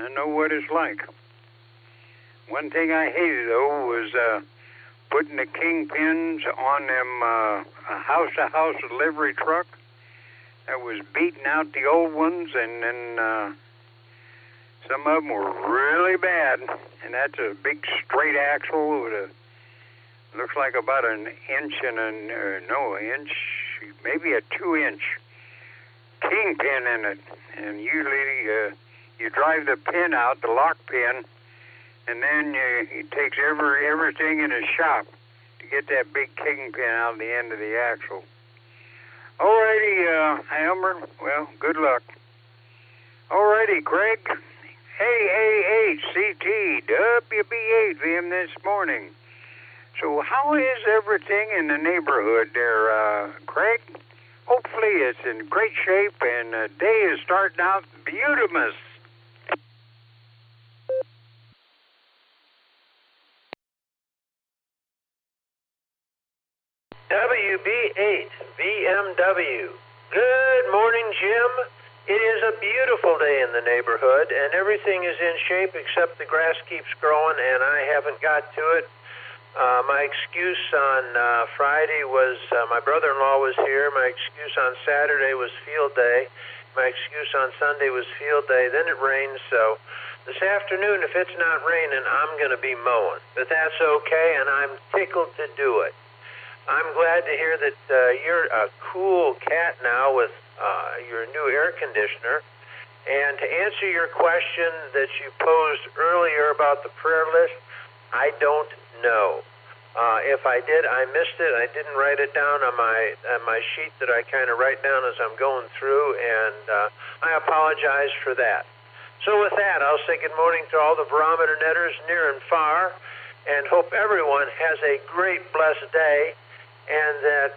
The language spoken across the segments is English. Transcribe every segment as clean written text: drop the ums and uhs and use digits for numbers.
I know what it's like. One thing I hated, though, was putting the kingpins on them house-to-house delivery truck. That was beating out the old ones, and then some of them were really bad. And that's a big straight axle with looks like about an inch and maybe a 2-inch kingpin in it. And usually you drive the pin out, the lock pin, and then he takes everything in his shop to get that big kingpin out of the end of the axle. Alrighty, Elmer, well, good luck. Alrighty, Craig. Hey, CT, WB8 VM this morning. So how is everything in the neighborhood there, Craig? Hopefully it's in great shape and the day is starting out beautimous. WB8 VMW. Good morning, Jim. It is a beautiful day in the neighborhood, and everything is in shape except the grass keeps growing, and I haven't got to it. My excuse on Friday was my brother-in-law was here. My excuse on Saturday was field day. My excuse on Sunday was field day. Then it rained, so this afternoon, if it's not raining, I'm going to be mowing. But that's okay, and I'm tickled to do it. I'm glad to hear that you're a cool cat now with your new air conditioner. And to answer your question that you posed earlier about the prayer list, I don't know. If I did, I missed it. I didn't write it down on my sheet that I kind of write down as I'm going through, and I apologize for that. So with that, I'll say good morning to all the Barometer Netters near and far, and hope everyone has a great, blessed day, and that,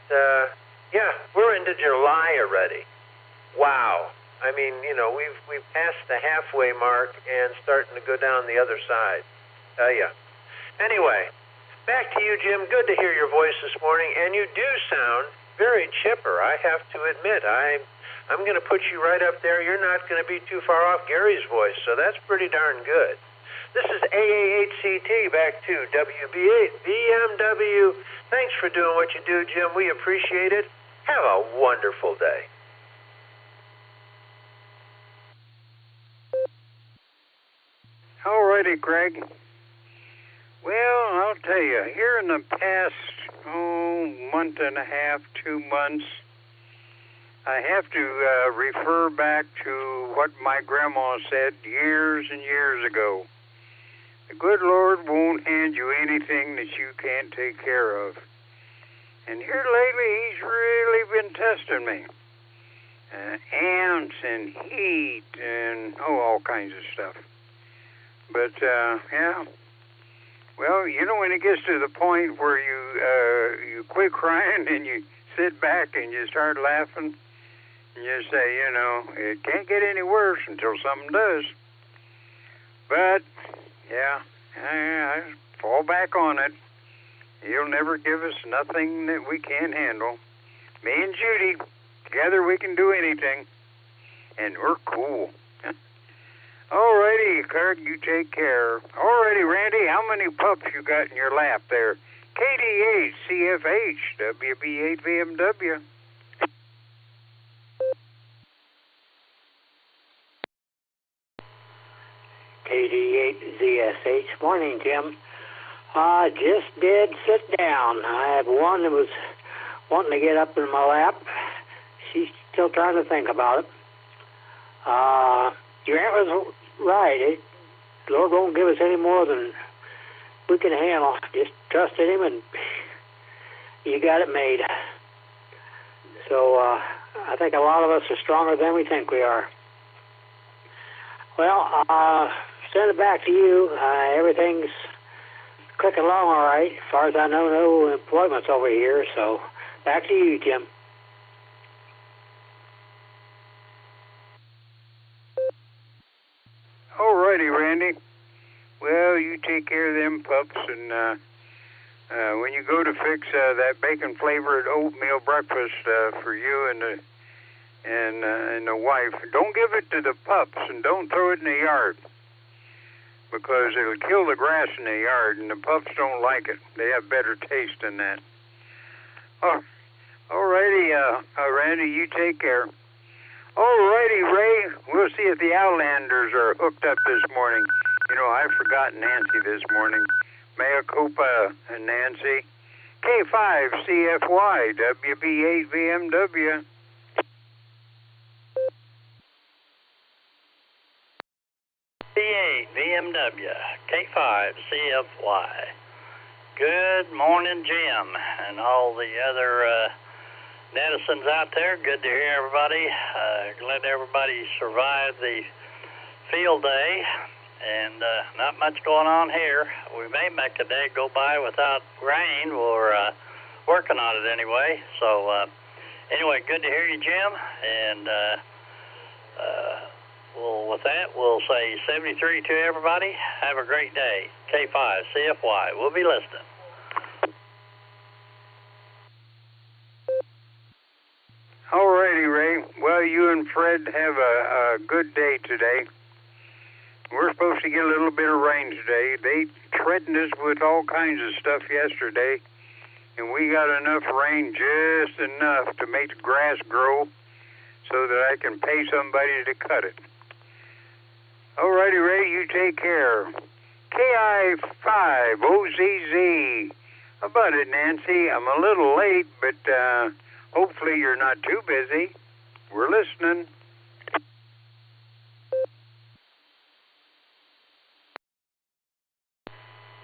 we're into July already. Wow. I mean, we've passed the halfway mark and starting to go down the other side. Tell ya. Anyway, back to you, Jim. Good to hear your voice this morning, and you do sound very chipper. I have to admit, I'm going to put you right up there. You're not going to be too far off Gary's voice, so that's pretty darn good. This is AA8CT, back to WB8 BMW. Thanks for doing what you do, Jim. We appreciate it. Have a wonderful day. All righty, Craig. Well, I'll tell you, here in the past, month and a half, 2 months, I have to refer back to what my grandma said years and years ago. The good Lord won't hand you anything that you can't take care of. And here lately, he's really been testing me. Amps and heat and, all kinds of stuff. But, well, when it gets to the point where you quit crying and you sit back and you start laughing, and you say, it can't get any worse until something does. But, I fall back on it. He'll never give us nothing that we can't handle. Me and Judy, together we can do anything. And we're cool. All righty, Kirk, you take care. All righty, Randy, how many pups you got in your lap there? KD8, CFH, WB8 BMW. KD8 ZSH. Morning, Jim. Just did sit down. I have one that was wanting to get up in my lap. She's still trying to think about it. Your aunt was right. The Lord won't give us any more than we can handle. Just trust in Him, and you got it made. So I think a lot of us are stronger than we think we are. Well, send it back to you. Everything's clicking along all right. As far as I know, no appointments over here. So back to you, Jim. All righty, Randy. Well, you take care of them pups, and when you go to fix that bacon-flavored oatmeal breakfast for you and the wife, don't give it to the pups, and don't throw it in the yard. because it'll kill the grass in the yard, and the pups don't like it. They have better taste than that. Oh, all righty, Randy, you take care. All righty, Ray, we'll see if the Outlanders are hooked up this morning. You know, I forgot Nancy this morning. Mea culpa, Nancy. K5CFY, WB8VMW. B8 VMW, K5CFY. Good morning, Jim, and all the other netizens out there. Good to hear everybody. Glad everybody survived the field day, and not much going on here. We may make a day go by without rain. We're working on it anyway. So anyway, good to hear you, Jim, and well, with that, we'll say 73 to everybody. Have a great day. K5 CFY. We'll be listening. All righty, Ray. Well, you and Fred have a good day today. We're supposed to get a little bit of rain today. They threatened us with all kinds of stuff yesterday, and we got enough rain, just enough to make the grass grow so that I can pay somebody to cut it. All righty, Ray, you take care. KI5OZZ. How about it, Nancy? I'm a little late, but hopefully you're not too busy. We're listening.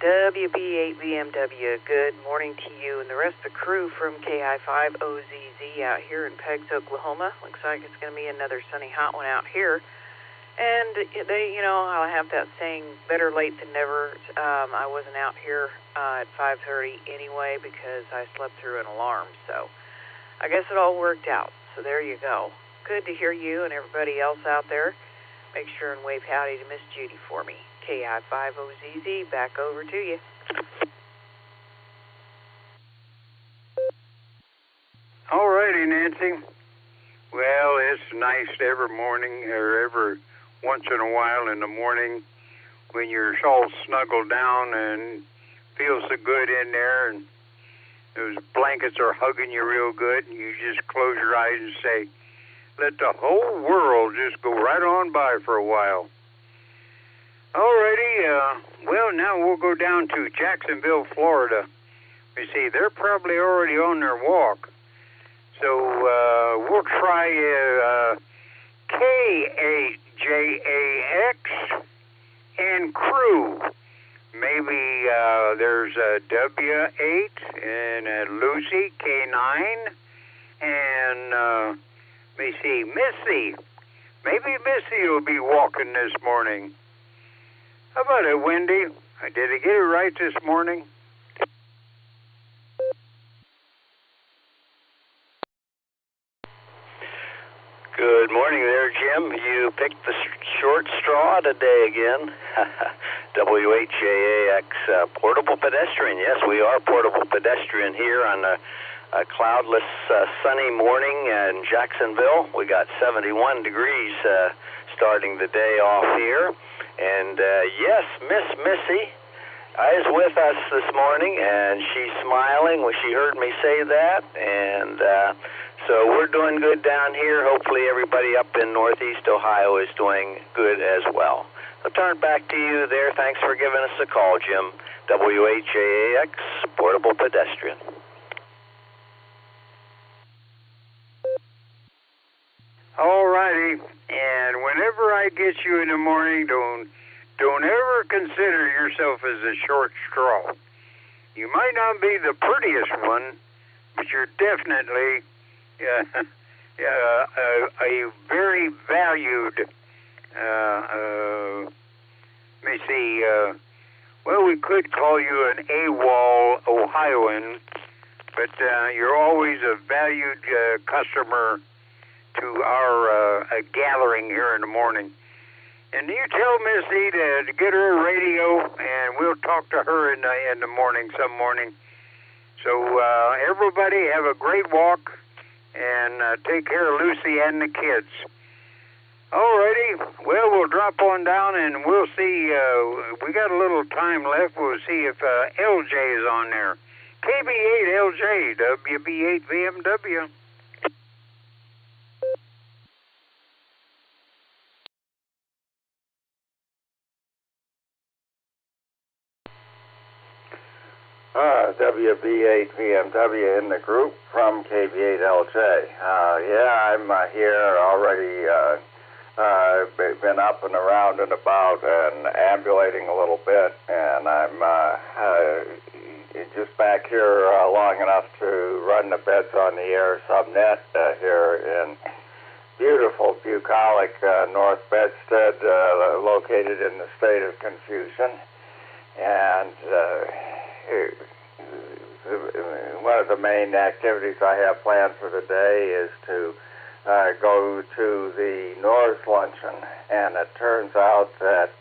WB8VMW, good morning to you and the rest of the crew from KI5OZZ out here in Peggs, Oklahoma. Looks like it's going to be another sunny, hot one out here. And they, you know, I have that saying, better late than never. I wasn't out here at 5:30 anyway because I slept through an alarm. So I guess it all worked out. So there you go. Good to hear you and everybody else out there. Make sure and wave howdy to Miss Judy for me. KI5OZZ, back over to you. All righty, Nancy. Well, it's nice every morning or every once in a while in the morning when you're all snuggled down and feels so good in there and those blankets are hugging you real good and you just close your eyes and say, let the whole world just go right on by for a while. Alrighty, well, now we'll go down to Jacksonville, Florida. You see, they're probably already on their walk. So we'll try K8JAX and crew. Maybe there's a W8 and a Lucy K9 and let me see, Missy. Maybe Missy will be walking this morning. How about it, Wendy? Did I get it right this morning? Good morning there, Jim. You picked the short straw today again. WHJAX, portable pedestrian. Yes, we are portable pedestrian here on a cloudless, sunny morning in Jacksonville. We got 71 degrees starting the day off here. And yes, Miss Missy is with us this morning, and she's smiling when she heard me say that. And so we're doing good down here. Hopefully everybody up in Northeast Ohio is doing good as well. I'll turn back to you there. Thanks for giving us a call, Jim. WHAX, portable pedestrian. All righty. And whenever I get you in the morning, don't ever consider yourself as a short straw. You might not be the prettiest one, but you're definitely a very valued, let me see, well, we could call you an AWOL Ohioan, but you're always a valued customer to our gathering here in the morning. And you tell Missy to get her a radio, and we'll talk to her in the morning, some morning. So everybody have a great walk, and take care of Lucy and the kids. Alrighty. Well, we'll drop on down and we'll see. We got a little time left. We'll see if LJ is on there. KB8LJ, WB8VMW. WB8VMW in the group from KB8LJ. Yeah, I'm here already. Been up and around and about and ambulating a little bit, and I'm just back here long enough to run the beds on the air subnet here in beautiful, bucolic North Bedstead, located in the state of confusion. And one of the main activities I have planned for the day is to go to the Norse luncheon, and it turns out that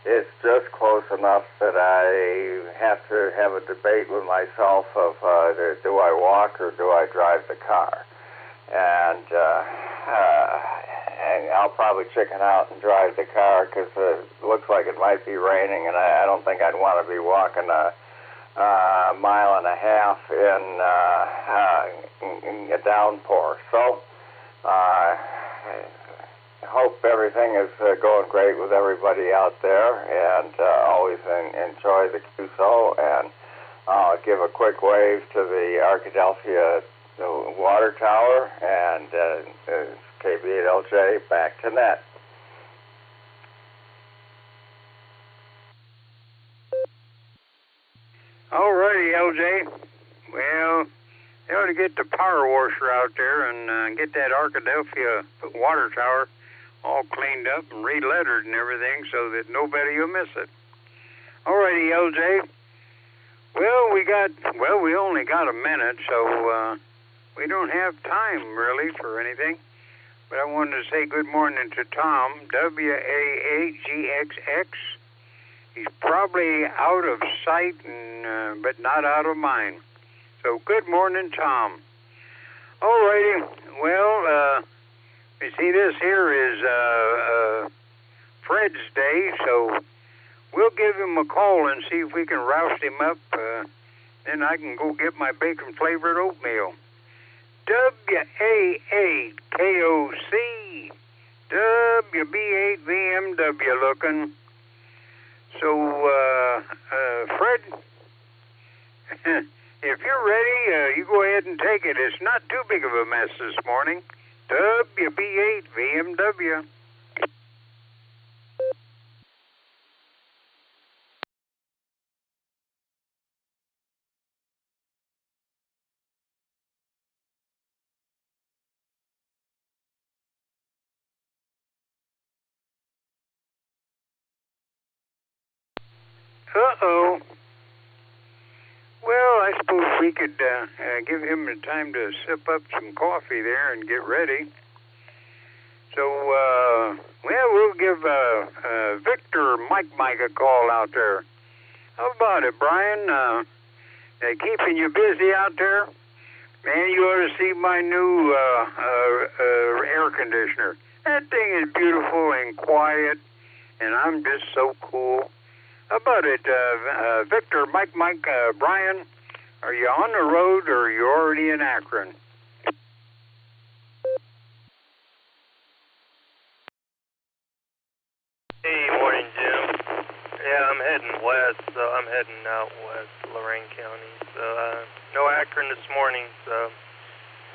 it's just close enough that I have to have a debate with myself of do I walk or do I drive the car? And I'll probably chicken out and drive the car because it looks like it might be raining, and I don't think I'd want to be walking a mile and a half in a downpour. So I hope everything is going great with everybody out there, and always enjoy the QSO, and give a quick wave to the Arkadelphia water tower, and KB8LJ back to net. All righty, LJ. Well, they ought to get the power washer out there and get that Arkadelphia water tower all cleaned up and re-lettered and everything so that nobody will miss it. All righty, LJ. Well, we only got a minute, so we don't have time really for anything. But I wanted to say good morning to Tom, WA8GXX. He's probably out of sight, but not out of mind. So good morning, Tom. All righty. Well, you see, this here is Fred's day, so we'll give him a call and see if we can roust him up. Then I can go get my bacon-flavored oatmeal. WA8KOC, WB8VMW looking. So, Fred, if you're ready, you go ahead and take it. It's not too big of a mess this morning. WB8VMW. Uh-oh. Well, I suppose we could give him the time to sip up some coffee there and get ready. So, we'll give Victor Mike a call out there. How about it, Brian? They keeping you busy out there? Man, you ought to see my new air conditioner. That thing is beautiful and quiet, and I'm just so cool. How about it, Victor, Mike, Brian? Are you on the road or are you already in Akron? Hey, morning, Jim. Yeah, I'm heading west, so I'm heading out west, Lorain County. So, no Akron this morning, so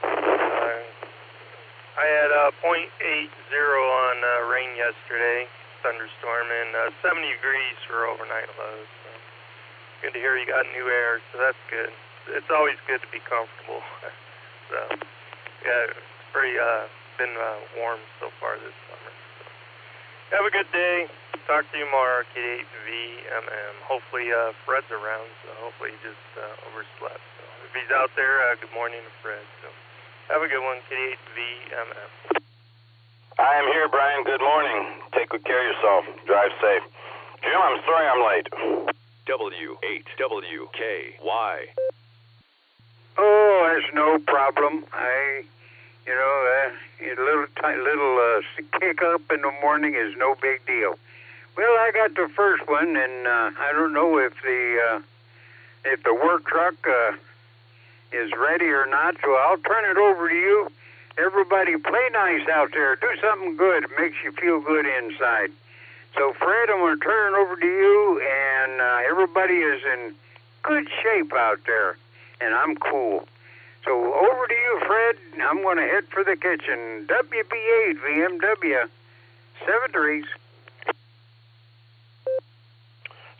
I had 0.80 on rain yesterday. Thunderstorm, and 70 degrees for overnight lows. So good to hear you got new air, so that's good. It's always good to be comfortable. So yeah, it's pretty been warm so far this summer. So have a good day. Talk to you tomorrow, K8VMM. Hopefully Fred's around, so hopefully he just overslept. So if he's out there, good morning to Fred. So have a good one, K8VMM. I am here, Brian. Good morning. Take good care of yourself. Drive safe. Jim, I'm sorry I'm late. W8WKY. Oh, that's no problem. You know, a little kick up in the morning is no big deal. Well, I got the first one, and I don't know if the work truck is ready or not, so I'll turn it over to you. Everybody, play nice out there. Do something good. It makes you feel good inside. So, Fred, I'm going to turn it over to you, and everybody is in good shape out there, and I'm cool. So, over to you, Fred. I'm going to head for the kitchen. WB8 VMW 73s.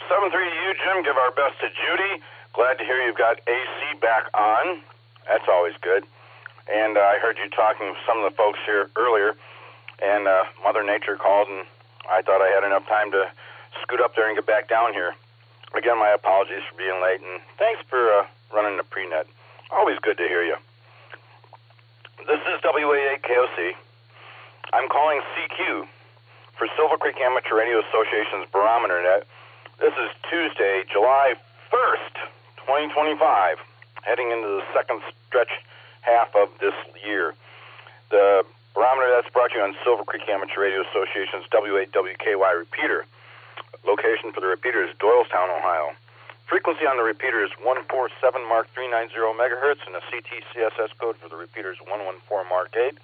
7-3 to you, Jim. Give our best to Judy. Glad to hear you've got AC back on. That's always good. And I heard you talking with some of the folks here earlier, and Mother Nature called, and I thought I had enough time to scoot up there and get back down here. Again, my apologies for being late, and thanks for running the pre-net. Always good to hear you. This is WA8KOC. I'm calling CQ for Silvercreek Amateur Radio Association's Barometer Net. This is Tuesday, July 1st, 2025, heading into the second stretch half of this year. The barometer that's brought to you on Silvercreek Amateur Radio Association's W8WKY repeater. Location for the repeater is Doylestown, Ohio. Frequency on the repeater is 147 Mark 390 megahertz, and the CT CSS code for the repeater is 114 Mark 8.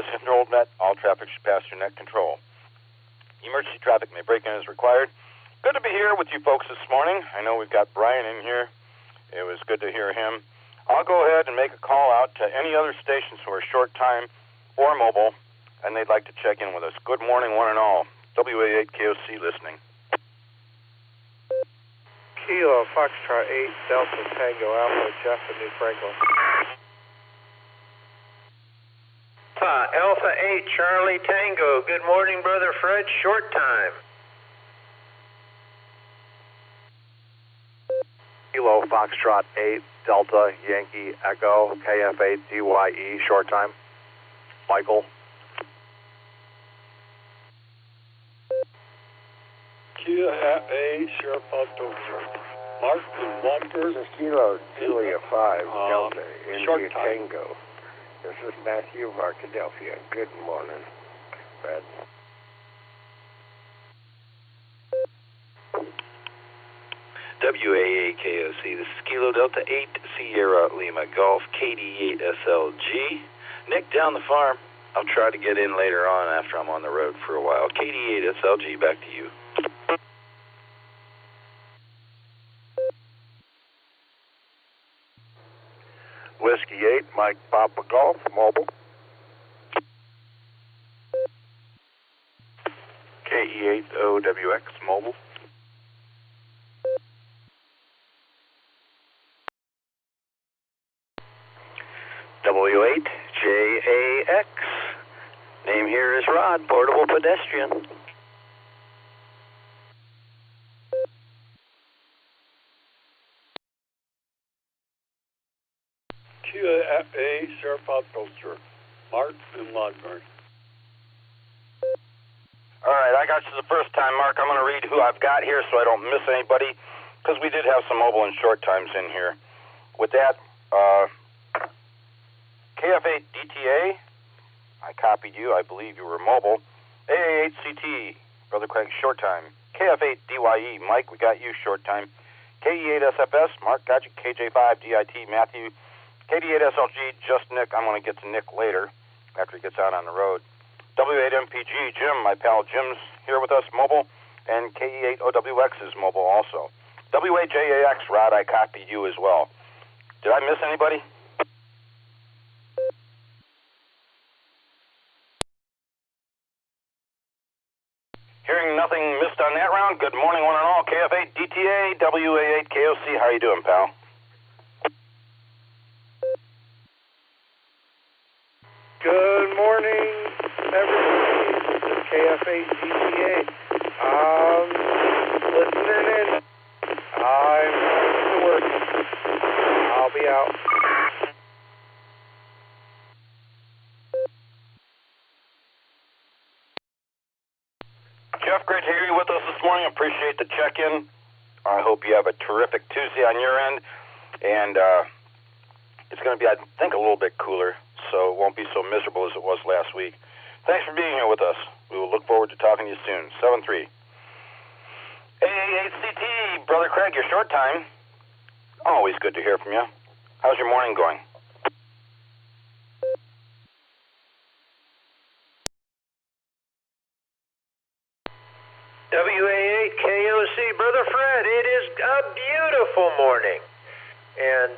As a controlled net, all traffic should pass through net control. Emergency traffic may break in as required. Good to be here with you folks this morning. I know we've got Brian in here. It was good to hear him. I'll go ahead and make a call out to any other stations who are short time or mobile, and they'd like to check in with us. Good morning, one and all. WA8KOC listening. Kilo Foxtrot 8 Delta Tango Alpha Jeff in New Franklin. Alpha 8 Charlie Tango. Good morning, Brother Fred. Short time. Kilo Foxtrot 8 Delta Yankee Echo KF8 DYE. Short time. Michael. Kilo A Sheriff October. Mark and Walker. This is Kilo Julia 5 Delta India short time. Tango. This is Matthew of Arkadelphia. Good morning, Fred. WAAKOC. This is Kilo Delta 8 Sierra Lima Golf KD8 SLG. Nick down the farm. I'll try to get in later on after I'm on the road for a while. KD8 SLG, back to you. Whiskey 8 Mike Papa Golf Mobile. KE8OWX Mobile. W8JAX. Name here is Rod, portable pedestrian. QFA Sheriff Outposter. Mark and Lodburn. All right, I got you the first time, Mark. I'm going to read who I've got here so I don't miss anybody, because we did have some mobile and short times in here. With that, KF8 DTA, I copied you. I believe you were mobile. AA8CT, Brother Craig, short time. KF8 DYE, Mike, we got you, short time. KE8SFS, Mark, got you. KJ5 DIT, Matthew. KD8SLG, just Nick. I'm going to get to Nick later after he gets out on the road. W8MPG, Jim, my pal Jim's here with us, mobile. And KE8OWX is mobile also. W8JAX, Rod, I copied you as well. Did I miss anybody? Hearing nothing missed on that round, good morning one and all. KF8 DTA, WA8KOC, how you doing, pal? Good morning, everybody. This is KF8 DTA. Listening in. I'm going to work. I'll be out. Jeff, great to hear you with us this morning. Appreciate the check-in. I hope you have a terrific Tuesday on your end. And it's going to be, I think, a little bit cooler. so it won't be so miserable as it was last week. Thanks for being here with us. We will look forward to talking to you soon. 7-3. AA8CT, Brother Craig, your short time. Always good to hear from you. How's your morning going? WA8KOC, Brother Fred, it is a beautiful morning. And,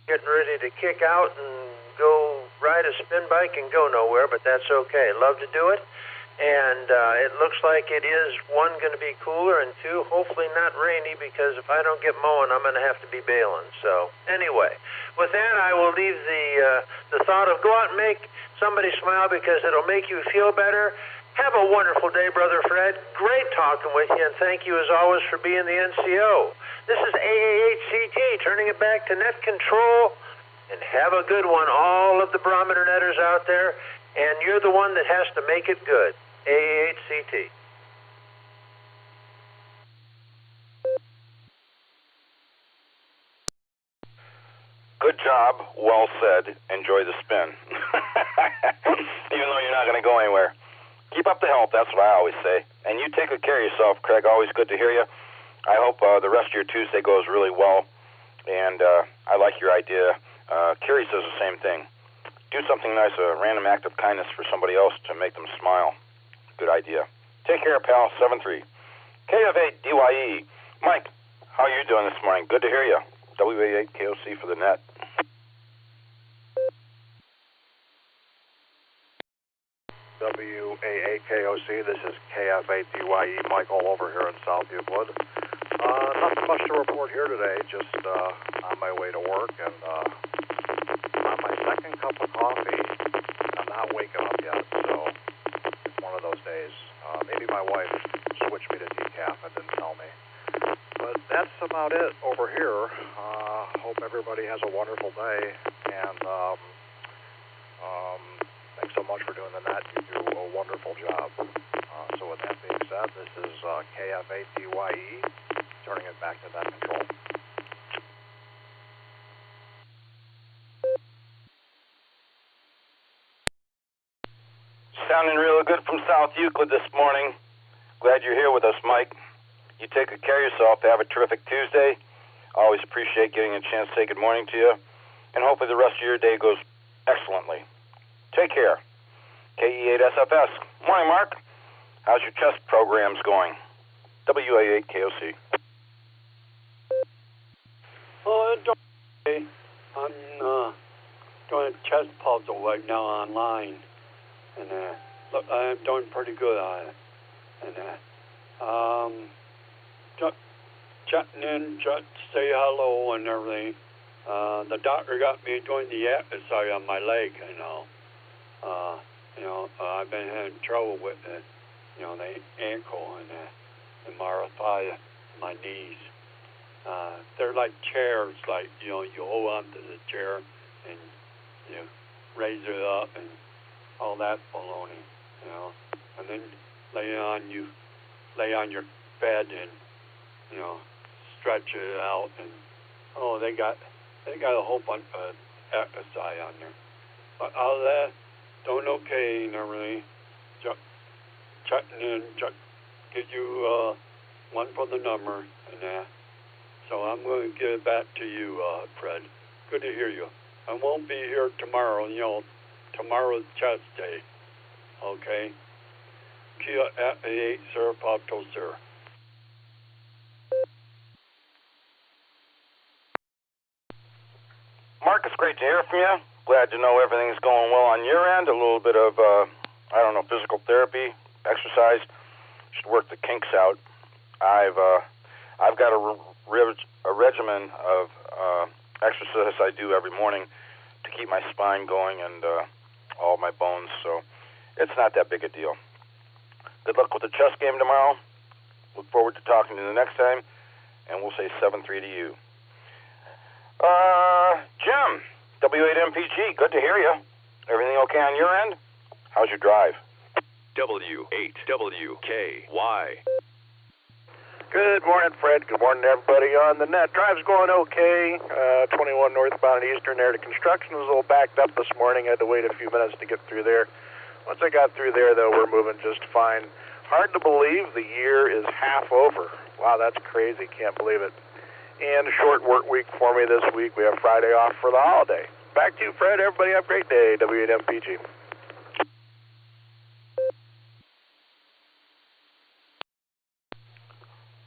getting ready to kick out and go ride a spin bike and go nowhere, but that's okay. Love to do it. And it looks like it is, one, going to be cooler, and two, hopefully not rainy, because if I don't get mowing, I'm going to have to be bailing. So anyway, with that, I will leave the thought of go out and make somebody smile because it'll make you feel better. Have a wonderful day, Brother Fred. Great talking with you, and thank you as always for being the NCO. This is AA8CT, turning it back to net control, and have a good one, all of the Barometer Netters out there, and you're the one that has to make it good. AA8CT. Good job. Well said. Enjoy the spin. Even though you're not going to go anywhere. Keep up the health. That's what I always say. And you take good care of yourself, Craig. Always good to hear you. I hope the rest of your Tuesday goes really well. And I like your idea. Carrie says the same thing. Do something nice, a random act of kindness for somebody else to make them smile. Good idea. Take care, pal. 7-3. KF8DYE. Mike, how are you doing this morning? Good to hear you. WA8KOC for the net. WA8KOC, this is KF8DYE, Michael over here in South Euclid. Nothing much to report here today, just on my way to work and on my second cup of coffee. I'm not waking up yet, so it's one of those days. Maybe my wife switched me to decaf and didn't tell me. But that's about it over here. Hope everybody has a wonderful day, and thanks so much for doing the net. You do a wonderful job. So with that being said, this is KF8DYE, turning it back to net control. Sounding real good from South Euclid this morning. Glad you're here with us, Mike. You take good care of yourself. Have a terrific Tuesday. Always appreciate getting a chance to say good morning to you. And hopefully the rest of your day goes excellently. Take care. KE8SFS. Morning, Mark. How's your chest programs going? WA8KOC. Oh, it's okay. I'm doing a chest puzzle right now online. And look, I'm doing pretty good on it. And chatting in, just say hello and everything. The doctor got me doing the exercise on my leg, I've been having trouble with it, the ankle and MRI, my knees. They're like chairs, you hold on to the chair and you raise it up and all that baloney, and then lay on your bed and stretch it out, and they got a whole bunch of exercise on there. But all of that, doing okay and everything. Checking in, get you one for the number and that. So I'm going to give it back to you, Fred. Good to hear you. I won't be here tomorrow. Tomorrow's chest day. Okay. Kia at 8, sir, Pabto, sir. Mark, it's great to hear from you. Glad to know everything's going well on your end. A little bit of, physical therapy, exercise. Should work the kinks out. I've got a regimen of exercise I do every morning to keep my spine going and all my bones, so it's not that big a deal. Good luck with the chess game tomorrow. Look forward to talking to you the next time, and we'll say 7-3 to you. Jim, W8MPG, good to hear you. Everything okay on your end? How's your drive? W8WKY. Good morning, Fred. Good morning, everybody on the net. Drive's going okay. 21 northbound Eastern there. The construction was a little backed up this morning. I had to wait a few minutes to get through there. Once I got through there, though, we're moving just fine. Hard to believe the year is half over. Wow, that's crazy. Can't believe it. And a short work week for me this week. We have Friday off for the holiday. Back to you, Fred. Everybody have a great day. W8MPG.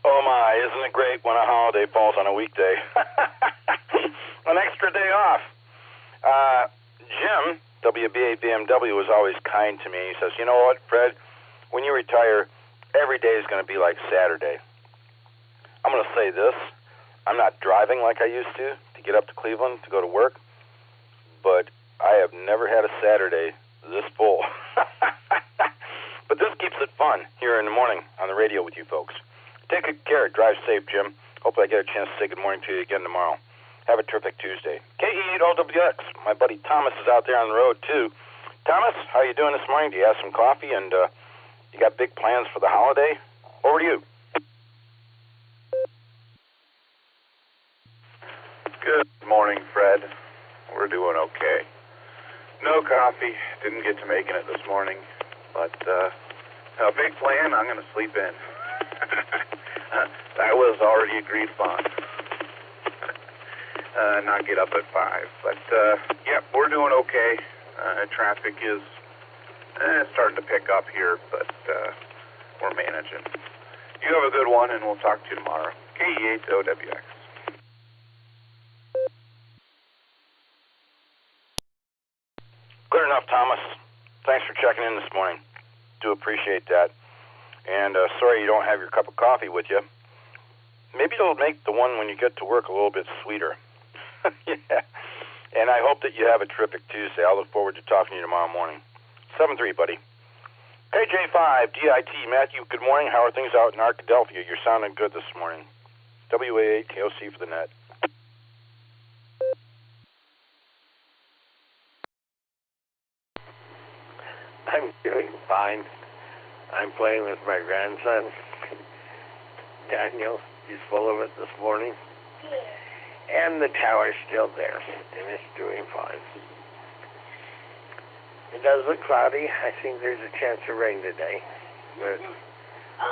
Oh my, isn't it great when a holiday falls on a weekday? An extra day off. Jim, WBA BMW, was always kind to me. He says, you know what, Fred, when you retire, every day is going to be like Saturday. I'm going to say this. I'm not driving like I used to get up to Cleveland to go to work, but I have never had a Saturday this full. But this keeps it fun here in the morning on the radio with you folks. Take good care. Drive safe, Jim. Hopefully I get a chance to say good morning to you again tomorrow. Have a terrific Tuesday. KE8OWX. My buddy Thomas is out there on the road, too. Thomas, how are you doing this morning? Do you have some coffee? And you got big plans for the holiday? Over to you. Good morning, Fred. We're doing okay. No coffee. Didn't get to making it this morning. But a big plan, I'm going to sleep in. That was already agreed upon. Not get up at 5. But, yep, we're doing okay. Traffic is starting to pick up here, but we're managing. You have a good one, and we'll talk to you tomorrow. KE8OWX. Good enough, Thomas. Thanks for checking in this morning. Do appreciate that. And sorry you don't have your cup of coffee with you. Maybe it'll make the one when you get to work a little bit sweeter. Yeah. And I hope that you have a terrific Tuesday. I'll look forward to talking to you tomorrow morning. 7-3, buddy. KJ5, DIT, Matthew, good morning. How are things out in Arkadelphia? You're sounding good this morning. WA8, KOC for the net. I'm doing fine. I'm playing with my grandson, Daniel. He's full of it this morning. And the tower's still there, and it's doing fine. It does look cloudy. I think there's a chance of rain today, but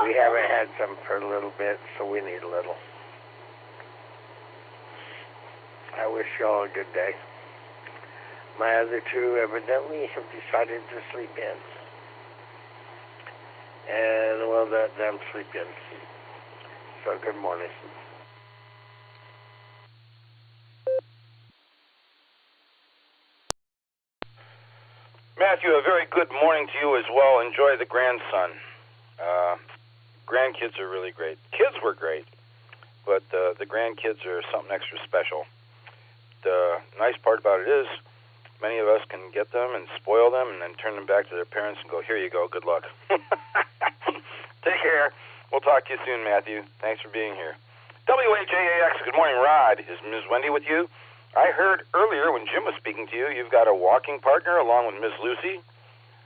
we haven't had some for a little bit, so we need a little. I wish you all a good day. My other two evidently have decided to sleep in. And we'll let them sleep in. So good morning. Matthew, a very good morning to you as well. Enjoy the grandson. Grandkids are really great. Kids were great, but the grandkids are something extra special. The nice part about it is many of us can get them and spoil them and then turn them back to their parents and go, here you go, good luck. Take care. We'll talk to you soon, Matthew. Thanks for being here. WAJAX, good morning, Rod. Is Ms. Wendy with you? I heard earlier when Jim was speaking to you, you've got a walking partner along with Ms. Lucy.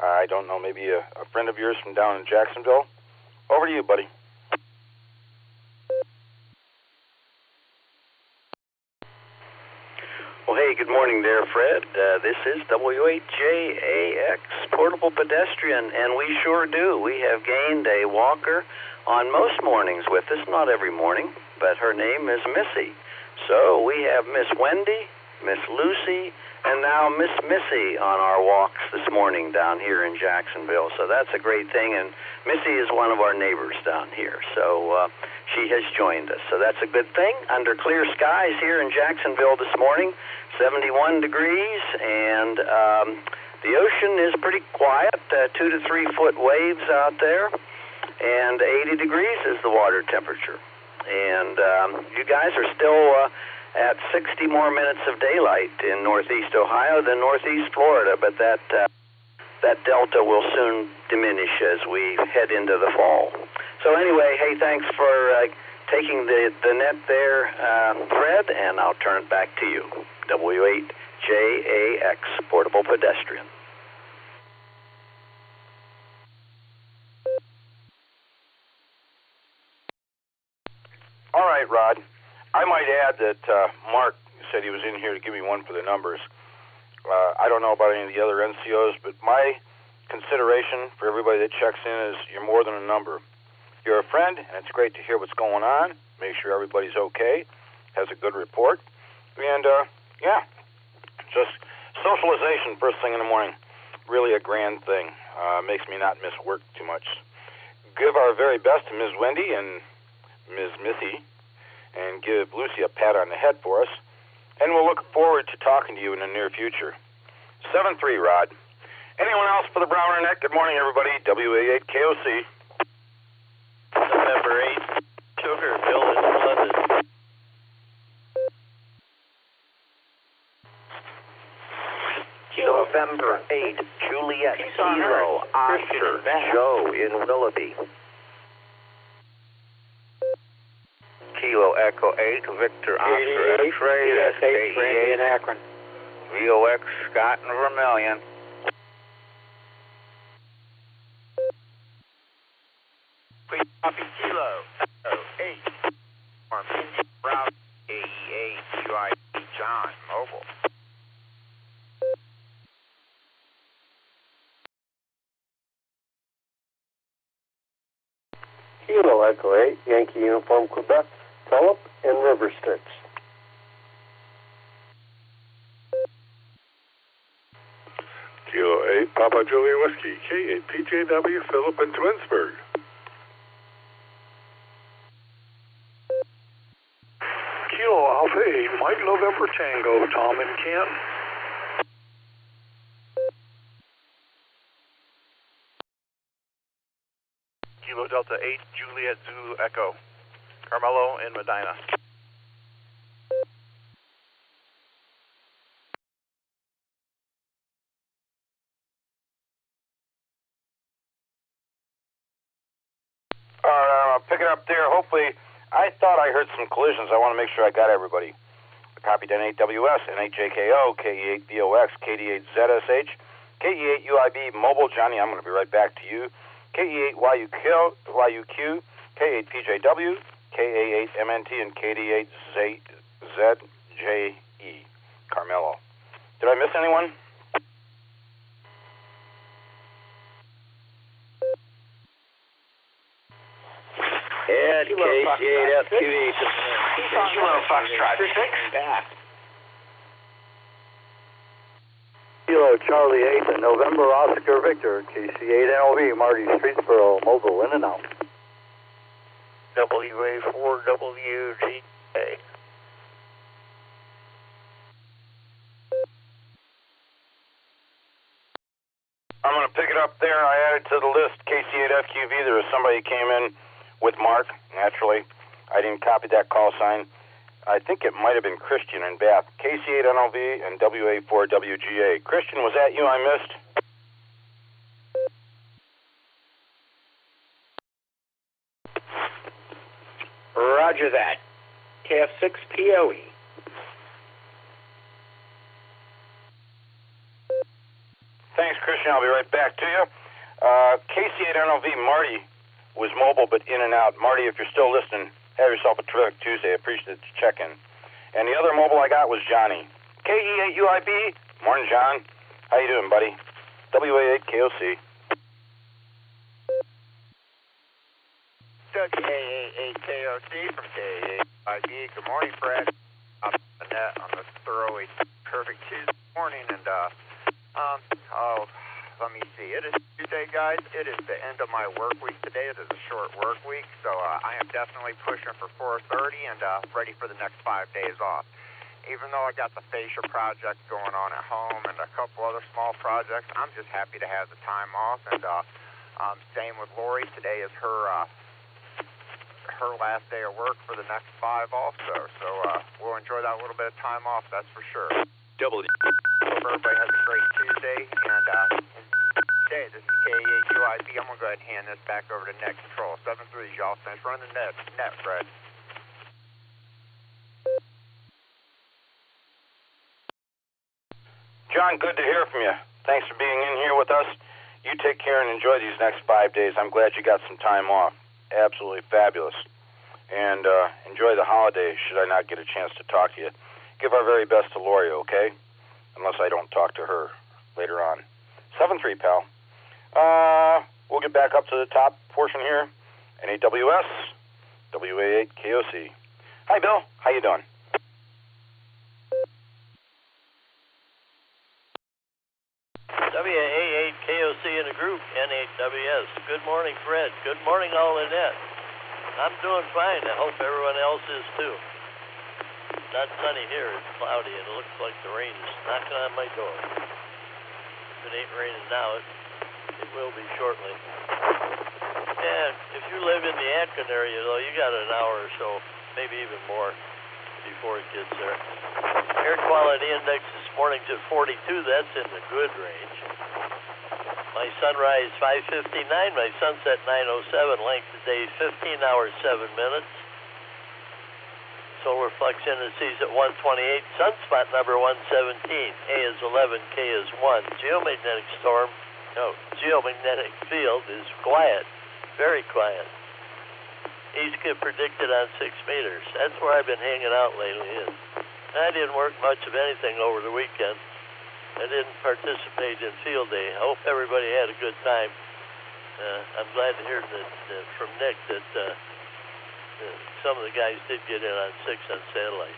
I don't know, maybe a friend of yours from down in Jacksonville. Over to you, buddy. Well, hey, good morning there, Fred. This is W8JAX, Portable Pedestrian, and we sure do. We have gained a walker on most mornings with us, not every morning, but her name is Missy. So we have Miss Wendy, Miss Lucy, and now Miss Missy on our walks this morning down here in Jacksonville. So that's a great thing, and Missy is one of our neighbors down here. So she has joined us. So that's a good thing. Under clear skies here in Jacksonville this morning, 71 degrees, and the ocean is pretty quiet, 2 to 3 foot waves out there, and 80 degrees is the water temperature. And you guys are still at 60 more minutes of daylight in northeast Ohio than northeast Florida, but that delta will soon diminish as we head into the fall. So anyway, hey, thanks for taking the net there, Fred, and I'll turn it back to you. W8JAX, Portable Pedestrian. All right, Rod. I might add that Mark said he was in here to give me one for the numbers. I don't know about any of the other NCOs, but my consideration for everybody that checks in is you're more than a number. You're a friend, and it's great to hear what's going on, make sure everybody's okay, has a good report, and, just socialization first thing in the morning. Really a grand thing. Makes me not miss work too much. Give our very best to Ms. Wendy and Ms. Missy, and give Lucy a pat on the head for us, and we'll look forward to talking to you in the near future. 7-3, Rod. Anyone else for the Barometer Net? Good morning, everybody. WA8KOC. November 8, Sugar, Bill is London. November 8, Juliet Kilo, Oscar, Joe in Willoughby. Kilo Echo 8, Victor Oscar X-Ray, that's Randy in Akron. VOX Scott and Vermilion. Please copy Kilo Echo 8, Armenian Route AEA UIP John Mobile. Kilo Echo 8, Yankee Uniform Quebec, Phillip in River Styx. Kilo 8, Papa Julia Whiskey, K8, PJW, Phillip in Twinsburg. Kilo Alpha 8, Mike November Tango, Tom in Kent. Kilo Delta 8, Juliet Zulu Echo, Carmelo in Medina. All right, I'll pick it up there. Hopefully, I thought I heard some collisions. I want to make sure I got everybody. Copy N8WS, N8JKO, KE8VOX, KD8ZSH, KE8UIB Mobile. Johnny, I'm going to be right back to you. KE8YUQ, K8PJW, KA8MNT, and KD8ZJE. Carmelo. Did I miss anyone? Ed, KC8FQV, Kilo Foxtrot 6. Back. Kilo Charlie 8, and November Oscar Victor, KC8LV, Marty Streetsboro, Mobile, in and out. WA4WGA. I'm going to pick it up there. I added to the list KC8FQV. There was somebody who came in with Mark, naturally. I didn't copy that call sign. I think it might have been Christian in Bath. KC8NLV and WA4WGA. Christian, was that you I missed? Roger that. KF6POE. Thanks, Christian. I'll be right back to you. KC8NLV, Marty was mobile but in and out. Marty, if you're still listening, have yourself a terrific Tuesday. I appreciate the check-in. And the other mobile I got was Johnny. KE8UIB. Morning, John. How you doing, buddy? WA8KOC. WA8KOC from KA8UIB. Good morning, Fred. I'm Annette on this thoroughly perfect Tuesday morning. And, let me see. It is Tuesday, guys. It is the end of my work week today. It is a short work week, so I am definitely pushing for 4:30 and ready for the next 5 days off. Even though I got the fascia project going on at home and a couple other small projects, I'm just happy to have the time off. And same with Lori. Today is her last day of work for the next 5 also. So we'll enjoy that little bit of time off, that's for sure. W. Hope everybody has a great Tuesday. And today, this is KA8UIB. I'm going to go ahead and hand this back over to Net Control. 7-3, y'all. Finish running the net, Fred. John, good to hear from you. Thanks for being in here with us. You take care and enjoy these next 5 days. I'm glad you got some time off. Absolutely fabulous. and enjoy the holiday should I not get a chance to talk to you. Give our very best to Lori, okay? Unless I don't talk to her later on. 7-3, pal. We'll get back up to the top portion here. NAWS, WA8 KOC. Hi, Bill. How you doing? WA8 KOC in a group, NAWS. Good morning, Fred. Good morning, all in net. I'm doing fine. I hope everyone else is too. It's not sunny here. It's cloudy, and it looks like the rain is knocking on my door. If it ain't raining now, it will be shortly. And if you live in the Atkin area, though, you got an hour or so, maybe even more, before it gets there. Air quality index this morning to 42. That's in the good range. My sunrise 5:59. My sunset 9:07. Length of day 15 hours 7 minutes. Solar flux indices at 128. Sunspot number 117. A is 11. K is 1. Geomagnetic field is quiet. Very quiet. East get predicted on 6 meters. That's where I've been hanging out lately. I didn't work much of anything over the weekend. I didn't participate in field day. I hope everybody had a good time. I'm glad to hear that from Nick that some of the guys did get in on 6 on satellite.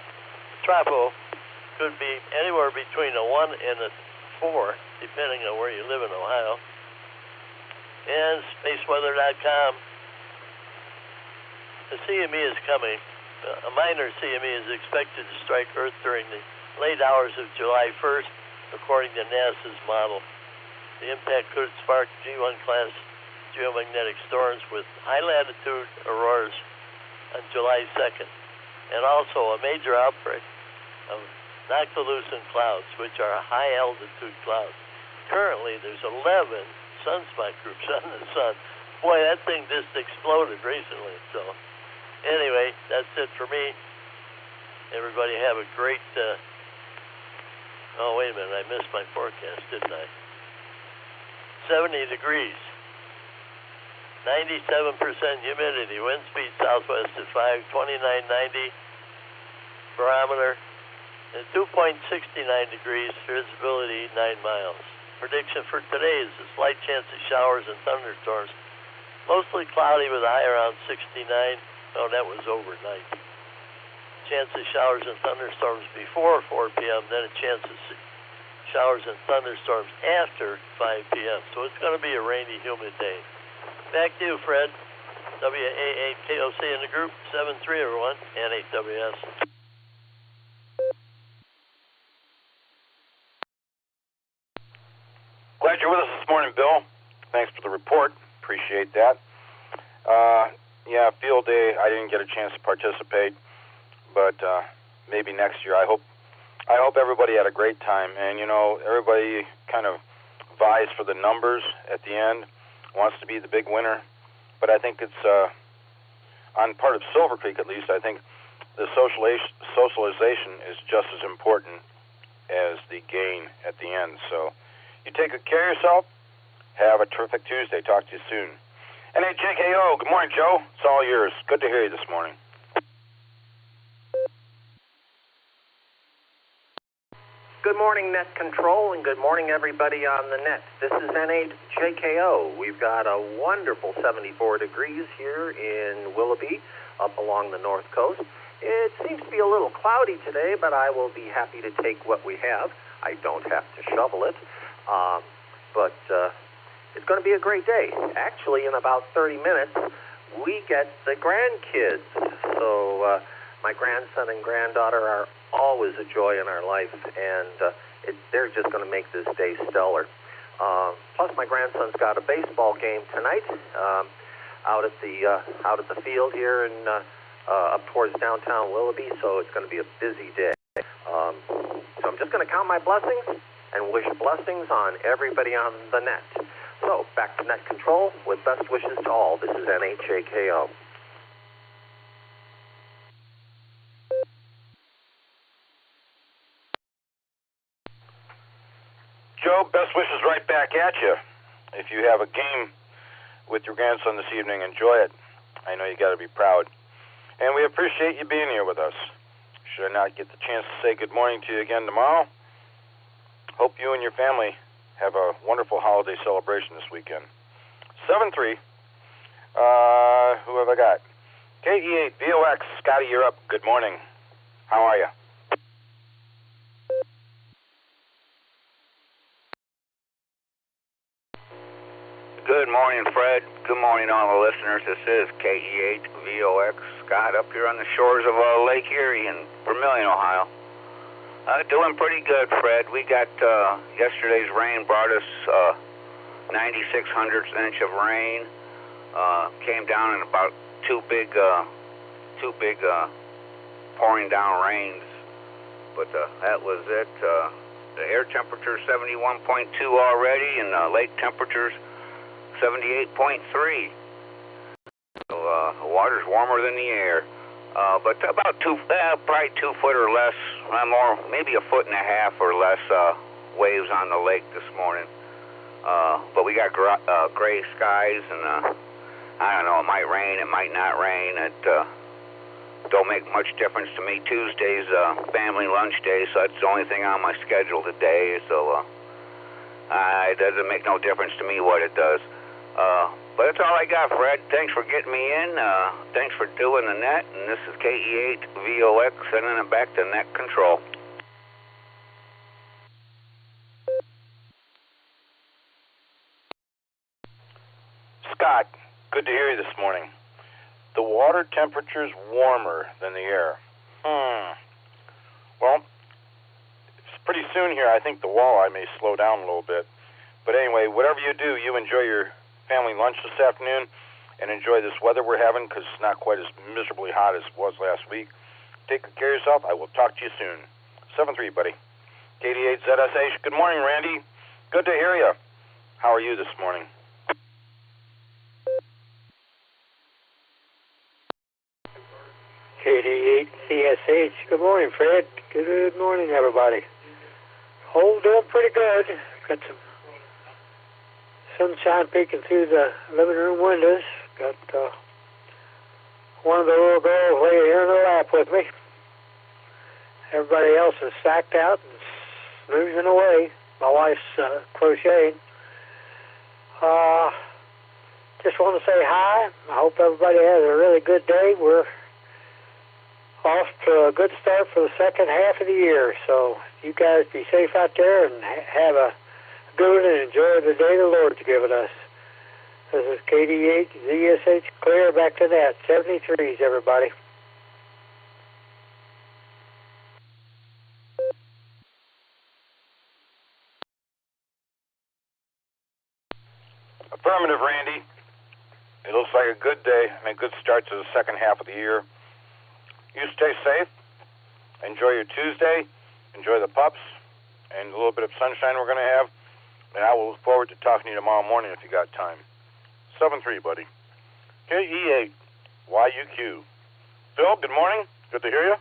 Tropo could be anywhere between a 1 and a 4, depending on where you live in Ohio. And spaceweather.com. The CME is coming. A minor CME is expected to strike Earth during the late hours of July 1st, according to NASA's model. The impact could spark G1 class geomagnetic storms with high latitude auroras on July 2nd, and also a major outbreak of noctilucent clouds, which are high altitude clouds. Currently, there's 11 sunspot groups on the sun. Boy, that thing just exploded recently. So, anyway, that's it for me. Everybody have a great... Oh, wait a minute. I missed my forecast, didn't I? 70 degrees. 97% humidity. Wind speed southwest at 5, 2990. Barometer at 2.69 degrees. Visibility 9 miles. Prediction for today is a slight chance of showers and thunderstorms. Mostly cloudy with a high around 69. Oh, that was overnight. Chance of showers and thunderstorms before 4 p.m., then a chance of showers and thunderstorms after 5 p.m. So it's going to be a rainy, humid day. Back to you, Fred. WA8 KOC in the group. 7-3, everyone. NAWS. Glad you're with us this morning, Bill. Thanks for the report. Appreciate that. Yeah, field day, I didn't get a chance to participate, but maybe next year. I hope everybody had a great time. And, you know, everybody kind of vies for the numbers at the end, wants to be the big winner. But I think it's, on part of Silvercreek at least, I think the socialization is just as important as the gain at the end. So you take good care of yourself. Have a terrific Tuesday. Talk to you soon. And hey, JKO, good morning, Joe. It's all yours. Good to hear you this morning. Good morning, Net Control, and good morning, everybody on the net. This is NAJKO. We've got a wonderful 74 degrees here in Willoughby, up along the north coast. It seems to be a little cloudy today, but I will be happy to take what we have. I don't have to shovel it, but it's going to be a great day. Actually, in about 30 minutes, we get the grandkids. So my grandson and granddaughter are always a joy in our life, and they're just going to make this day stellar. Plus, my grandson's got a baseball game tonight out at the field here in up towards downtown Willoughby. So it's going to be a busy day. So I'm just going to count my blessings and wish blessings on everybody on the net. So, back to Net Control with best wishes to all. This is NAJKO. Joe, best wishes right back at you. If you have a game with your grandson this evening, enjoy it. I know you got to be proud. and we appreciate you being here with us. Should I not get the chance to say good morning to you again tomorrow? Hope you and your family have a wonderful holiday celebration this weekend. 7-3. Who have I got? KE8 VOX. Scotty, you're up. Good morning. How are you? Good morning, Fred. Good morning, all the listeners. This is KE8 VOX. Scott up here on the shores of Lake Erie in Vermilion, Ohio. Doing pretty good, Fred. We got yesterday's rain brought us 96/100ths inch of rain. Came down in about two big pouring down rains. But that was it. The air temperature 71.2 already, and lake temperatures 78.3. So the water's warmer than the air. But about probably 2 foot or less, more, maybe 1.5 foot or less waves on the lake this morning. But we got gray skies, and I don't know, it might rain, it might not rain. It don't make much difference to me. Tuesday's family lunch day, so that's the only thing on my schedule today. So it doesn't make no difference to me what it does. But that's all I got, Fred. Thanks for getting me in. Thanks for doing the net. And this is KE8 VOX sending it back to net control. Scott, good to hear you this morning. The water temperature's warmer than the air. Well, it's pretty soon here. I think the walleye may slow down a little bit. But anyway, whatever you do, you enjoy your family lunch this afternoon and enjoy this weather we're having, because it's not quite as miserably hot as it was last week. Take good care of yourself. I will talk to you soon. 7-3, buddy. KD8 ZSH. Good morning, Randy. Good to hear you. How are you this morning? KD8 CSH. Good morning, Fred. Good morning, everybody. Hold up pretty good. Got some sunshine peeking through the living room windows. Got one of the little girls laying here in the lap with me. Everybody else is sacked out and snoozing away. My wife's crocheting. Just want to say hi. I hope everybody has a really good day. We're off to a good start for the second half of the year. So you guys be safe out there and have a good and enjoy the day the Lord's given us. This is KD8 ZSH clear back to that. 73s, everybody. Affirmative, Randy. It looks like a good day and a good start to the second half of the year. You stay safe. Enjoy your Tuesday. Enjoy the pups and a little bit of sunshine we're going to have. And I will look forward to talking to you tomorrow morning if you got time. 7-3, buddy. KE8 YUQ. Phil, good morning. Good to hear you.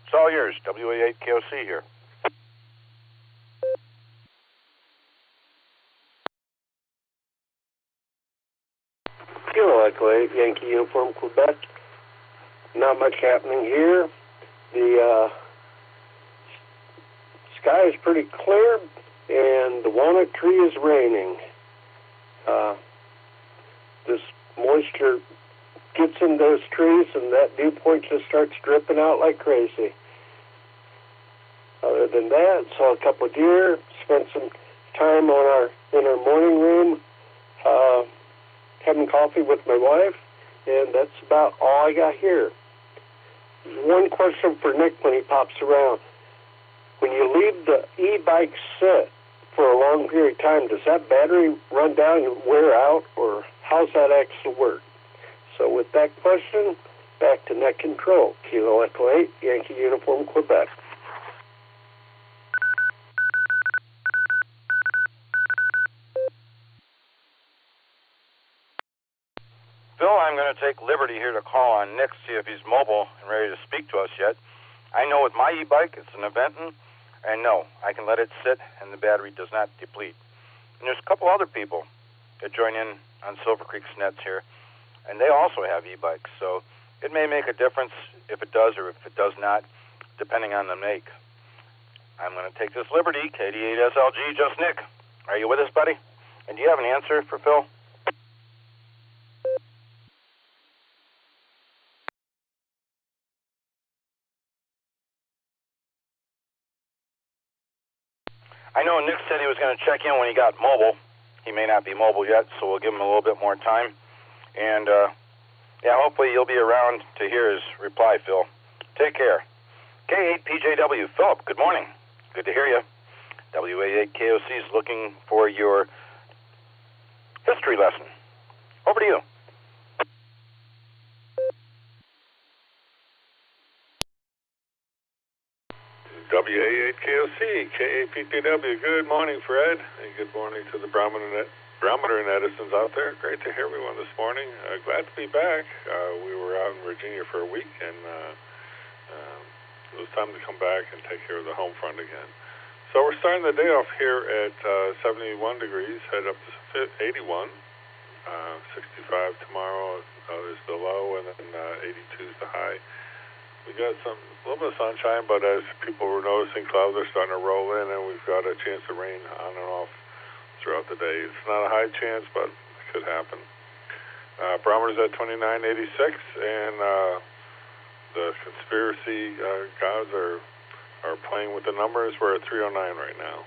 It's all yours. WA8 KOC here. Kilo Echo 8, Yankee Uniform, Quebec. Not much happening here. The sky is pretty clear, and the walnut tree is raining. This moisture gets in those trees, and that dew point just starts dripping out like crazy. Other than that, saw a couple of deer, spent some time in our morning room having coffee with my wife, and that's about all I got here. One question for Nick when he pops around. When you leave the e-bike sit for a long period of time, does that battery run down and wear out, or how's that actually work? So with that question, back to net control. Kilo Echo 8, Yankee Uniform, Quebec. Phil, I'm going to take liberty here to call on Nick, see if he's mobile and ready to speak to us yet. I know with my e-bike, it's an Aventon, and no, I can let it sit and the battery does not deplete. And there's a couple other people that join in on Silvercreek's nets here, and they also have e-bikes, so it may make a difference if it does or if it does not, depending on the make. I'm going to take this liberty. KD8SLG, just Nick. Are you with us, buddy? And do you have an answer for Phil? I know Nick said he was going to check in when he got mobile. He may not be mobile yet, so we'll give him a little bit more time. And, yeah, hopefully you'll be around to hear his reply, Phil. Take care. K8PJW, Philip, good morning. Good to hear you. WA8KOC is looking for your history lesson. Over to you. WA8KOC, K8PJW, good morning, Fred, and good morning to the Barometer Netizens out there. Great to hear everyone this morning. Glad to be back. We were out in Virginia for a week, and it was time to come back and take care of the home front again. So we're starting the day off here at 71 degrees, head up to 81. 65 tomorrow is the low, and then 82 is the high. We got a little bit of sunshine, but as people were noticing, clouds are starting to roll in, and we've got a chance of rain on and off throughout the day. It's not a high chance, but it could happen. Barometer's at 2986, and the conspiracy gods are playing with the numbers. We're at 309 right now.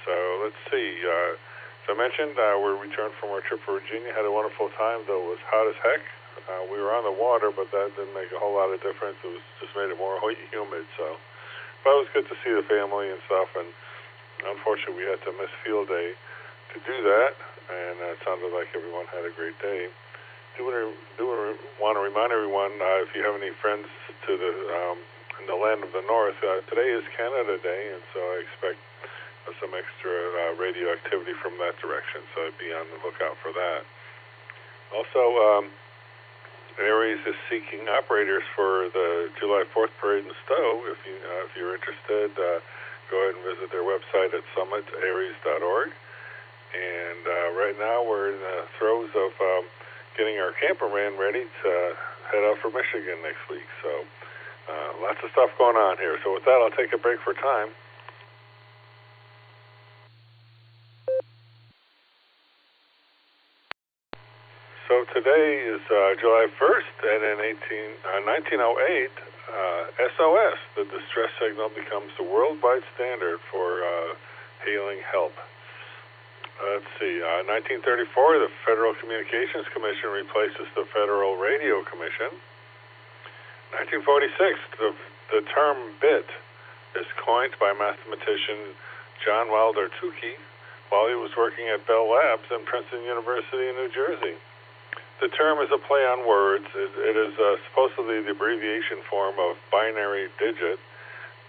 So let's see. As I mentioned, we returned from our trip to Virginia. Had a wonderful time, though it was hot as heck. We were on the water, but that didn't make a whole lot of difference. It was just made it more humid. But it was good to see the family and stuff. And unfortunately, we had to miss field day to do that. And it sounded like everyone had a great day. Do want to remind everyone, if you have any friends to in the land of the north, today is Canada Day, and so I expect some extra radio activity from that direction. So I'd be on the lookout for that. Also, Aries is seeking operators for the July 4th parade in Stowe. If you're interested, go ahead and visit their website at summitaries.org. And right now we're in the throes of getting our camperman ready to head out for Michigan next week. So lots of stuff going on here. So with that, I'll take a break for time. So today is July 1st, and in 1908, SOS, the distress signal, becomes the worldwide standard for hailing help. Let's see, 1934, the Federal Communications Commission replaces the Federal Radio Commission. 1946, the term bit is coined by mathematician John Wilder Tukey while he was working at Bell Labs in Princeton University in New Jersey. The term is a play on words. It is supposedly the abbreviation form of binary digit,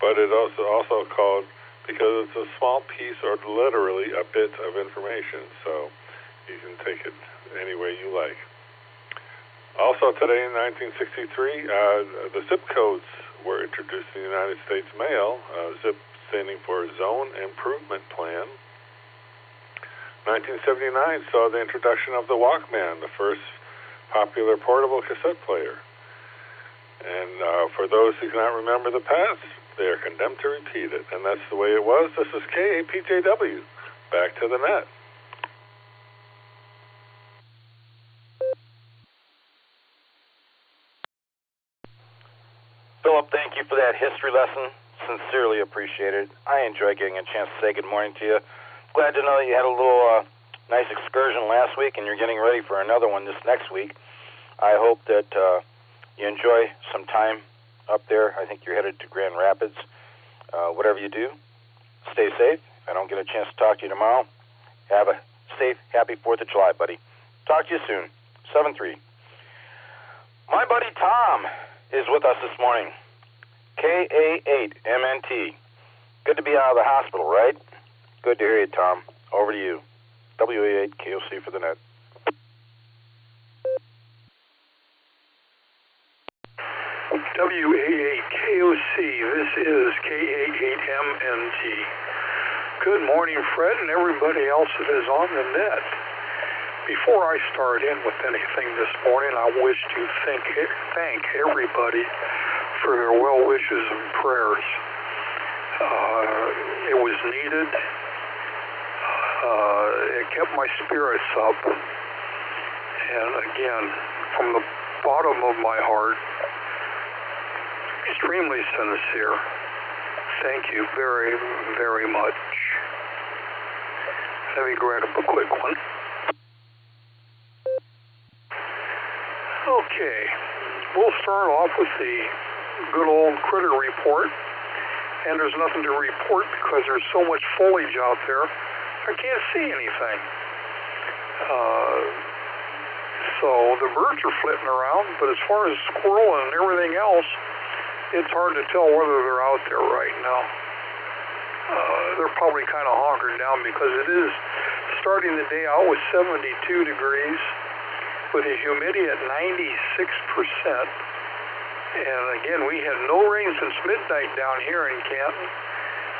but it also called because it's a small piece or literally a bit of information, so you can take it any way you like. Also today in 1963, the zip codes were introduced in the United States mail, ZIP standing for Zone Improvement Plan. 1979 saw the introduction of the Walkman, the first popular portable cassette player. And for those who cannot remember the past, they are condemned to repeat it. And that's the way it was. This is KAPJW. Back to the net. Philip, thank you for that history lesson. Sincerely appreciated. I enjoy getting a chance to say good morning to you. Glad to know that you had a little nice excursion last week, and you're getting ready for another one this next week. I hope that you enjoy some time up there. I think you're headed to Grand Rapids. Whatever you do, stay safe. If I don't get a chance to talk to you tomorrow, have a safe, happy 4th of July, buddy. Talk to you soon. 7-3. My buddy Tom is with us this morning. KA8MNT. Good to be out of the hospital, right? Good to hear you, Tom. Over to you. WA8KOC for the net. WA8KOC, this is K88MNT. Good morning, Fred, and everybody else that is on the net. Before I start in with anything this morning, I wish to thank everybody for their well wishes and prayers. It was needed. It kept my spirits up. And again, from the bottom of my heart, extremely sincere. Thank you very, very much. Let me grab up a quick one. Okay, we'll start off with the good old critter report. And there's nothing to report because there's so much foliage out there, I can't see anything. So the birds are flitting around, but as far as squirrel and everything else, it's hard to tell whether they're out there right now. They're probably kind of hunkered down because it is starting the day out with 72 degrees with a humidity at 96%. And again, we had no rain since midnight down here in Canton.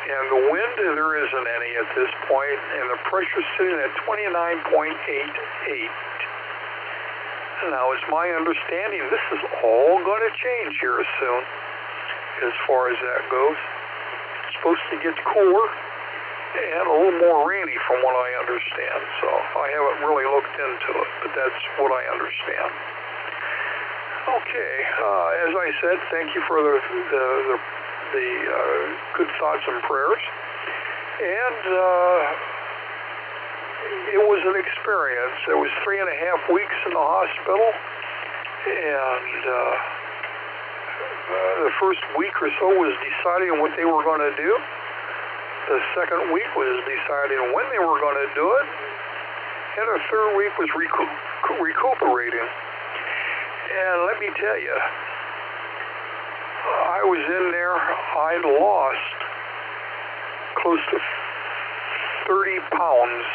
And the wind, there isn't any at this point, and the pressure's sitting at 29.88. Now, it's my understanding this is all going to change here soon as far as that goes. It's supposed to get cooler and a little more rainy from what I understand. So I haven't really looked into it, but that's what I understand. Okay, as I said, thank you for the good thoughts and prayers. And it was an experience. It was 3.5 weeks in the hospital, and the first week or so was deciding what they were going to do. The second week was deciding when they were going to do it, and the third week was recuperating. And let me tell you, I was in there, I'd lost close to 30 pounds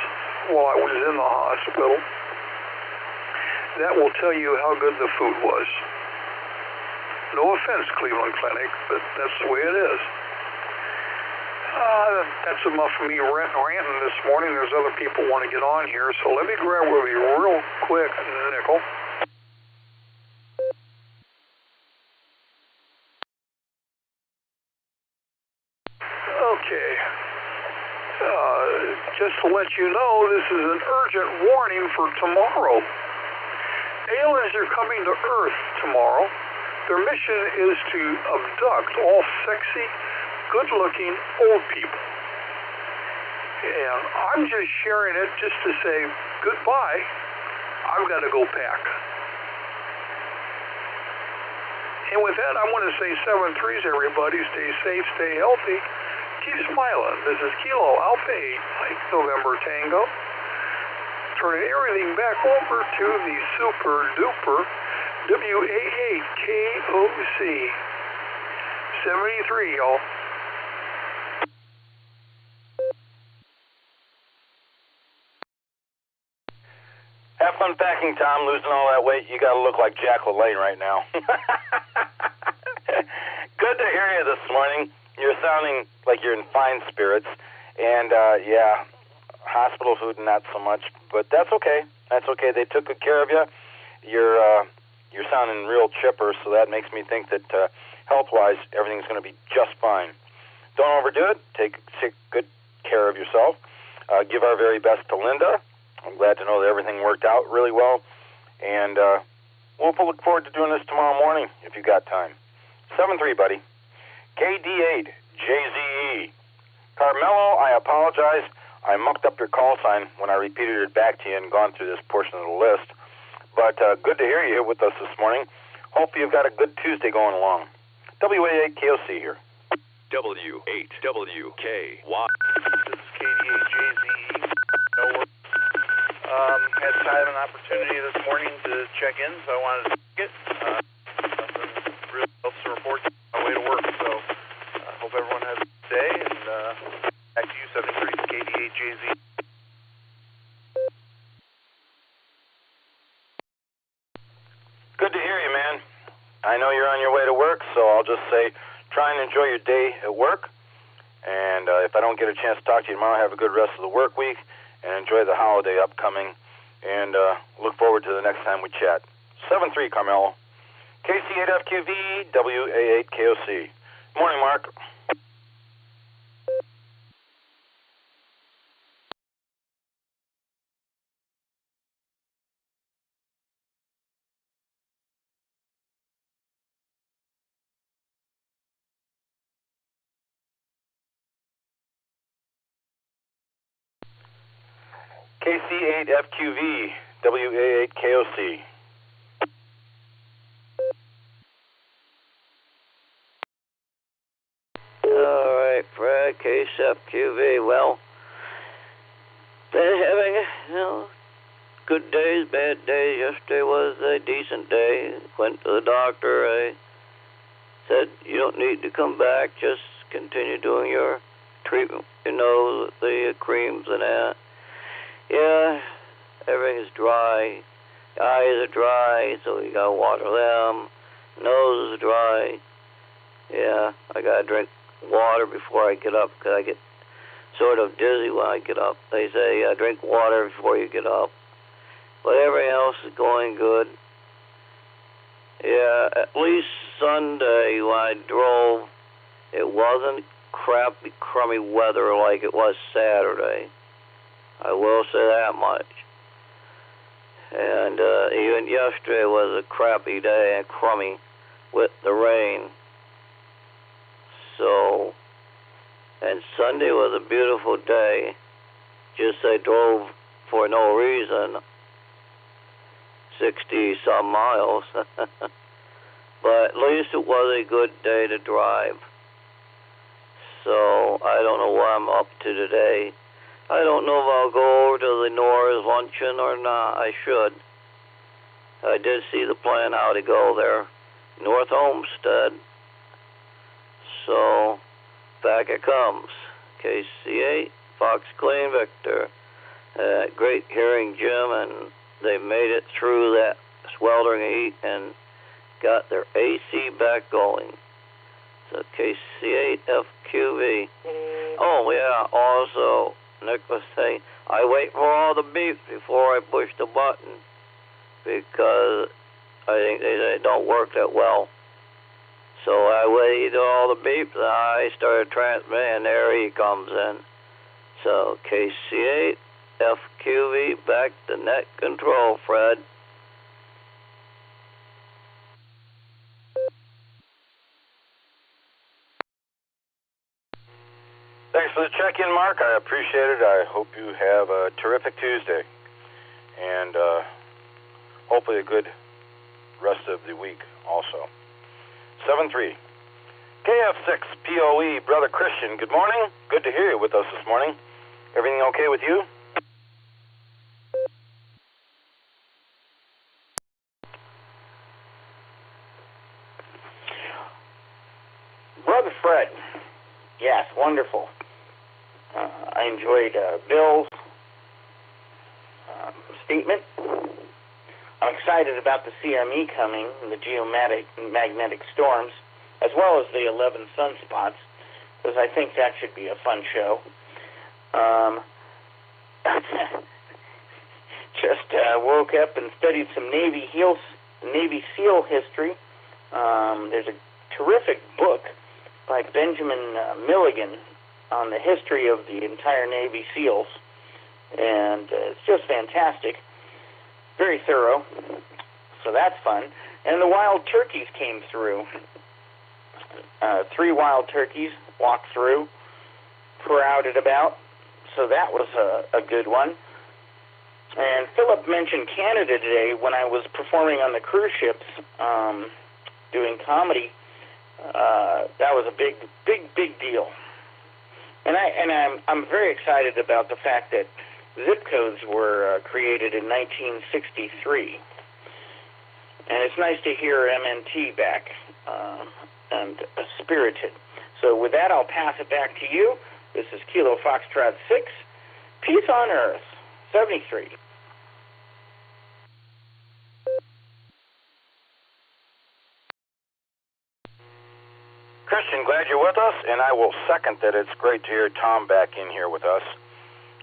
while I was in the hospital. That will tell you how good the food was. No offense, Cleveland Clinic, but that's the way it is. That's enough for me ranting this morning. There's other people want to get on here, so let me grab with you real quick, Nickel. Okay. Just to let you know, this is an urgent warning for tomorrow. Aliens are coming to Earth tomorrow. Their mission is to abduct all sexy, good-looking old people. And I'm just sharing it just to say goodbye. I've got to go pack. And with that, I want to say 7-3s, everybody. Stay safe, stay healthy. Keep smiling. This is Kilo Alpha 8, Mike November Tango. Turning everything back over to the super duper WA8KOC 73, y'all. Have fun packing, Tom. Losing all that weight, you got to look like Jack LaLanne right now. Good to hear you this morning. You're sounding like you're in fine spirits. And, yeah, hospital food, not so much. But that's okay. That's okay. They took good care of you. You're sounding real chipper, so that makes me think that health-wise, everything's going to be just fine. Don't overdo it. Take good care of yourself. Give our very best to Linda. I'm glad to know that everything worked out really well. And we'll look forward to doing this tomorrow morning if you got time. 7-3, buddy. KD8JZE. Carmelo, I apologize. I mucked up your call sign when I repeated it back to you and gone through this portion of the list. But good to hear you here with us this morning. Hope you've got a good Tuesday going along. WA8KOC here. W8WKY. This is KD8JZE. No worries. Had time and opportunity this morning to check in, so I wanted to get nothing real else to report on my way to work. So hope everyone has a good day, and back to you, 73 KD8JZ. Good to hear you, man. I know you're on your way to work, so I'll just say try and enjoy your day at work. And if I don't get a chance to talk to you tomorrow, have a good rest of the work week and enjoy the holiday upcoming. and look forward to the next time we chat. 7-3, Carmelo. KC8FQV, WA8KOC. Morning, Mark. KC8FQV, WA8KOC. All right, Fred, KC8FQV. Well, been having, good days, bad days. Yesterday was a decent day. Went to the doctor. I said, you don't need to come back. Just continue doing your treatment, the creams and that. Yeah, everything is dry. Eyes are dry, so you gotta water them. Nose is dry. Yeah, I gotta drink water before I get up because I get sort of dizzy when I get up. They say drink water before you get up. But everything else is going good. Yeah, at least Sunday when I drove, it wasn't crappy, crummy weather like it was Saturday. I will say that much. And even yesterday was a crappy day and crummy with the rain. So, and Sunday was a beautiful day. Just I drove for no reason 60-some miles. But at least it was a good day to drive. So I don't know what I'm up to today. I don't know if I'll go over to the Norris luncheon or not. I should. I did see the plan how to go there. North Homestead. So, back it comes. KC8, Fox Clean Victor. Great hearing Jim, and they made it through that sweltering heat and got their AC back going. So, KC8FQV. Oh, yeah, also, Nick was saying, I wait for all the beeps before I push the button because I think they say it don't work that well. So I waited all the beeps and I started transmitting. There he comes in. So KC8, FQV, back to net control, Fred. Thanks for the check-in, Mark. I appreciate it. I hope you have a terrific Tuesday and hopefully a good rest of the week also. 7-3. KF6POE, Brother Christian, good morning. Good to hear you with us this morning. Everything okay with you? Brother Fred, yes, wonderful. I enjoyed Bill's statement. I'm excited about the CME coming and the geomagnetic storms, as well as the 11 sunspots, because I think that should be a fun show. Just woke up and studied some Navy SEAL history. There's a terrific book by Benjamin Milligan on the history of the entire Navy SEALs, and it's just fantastic. Very thorough, so that's fun. And the wild turkeys came through. 3 wild turkeys walked through, crowded about, so that was a good one. And Philip mentioned Canada today when I was performing on the cruise ships, doing comedy. That was a big deal. And I'm very excited about the fact that zip codes were created in 1963. And it's nice to hear MNT back and spirited. So with that, I'll pass it back to you. This is Kilo Foxtrot 6. Peace on Earth, 73. Christian, glad you're with us, and I will second that it's great to hear Tom back in here with us.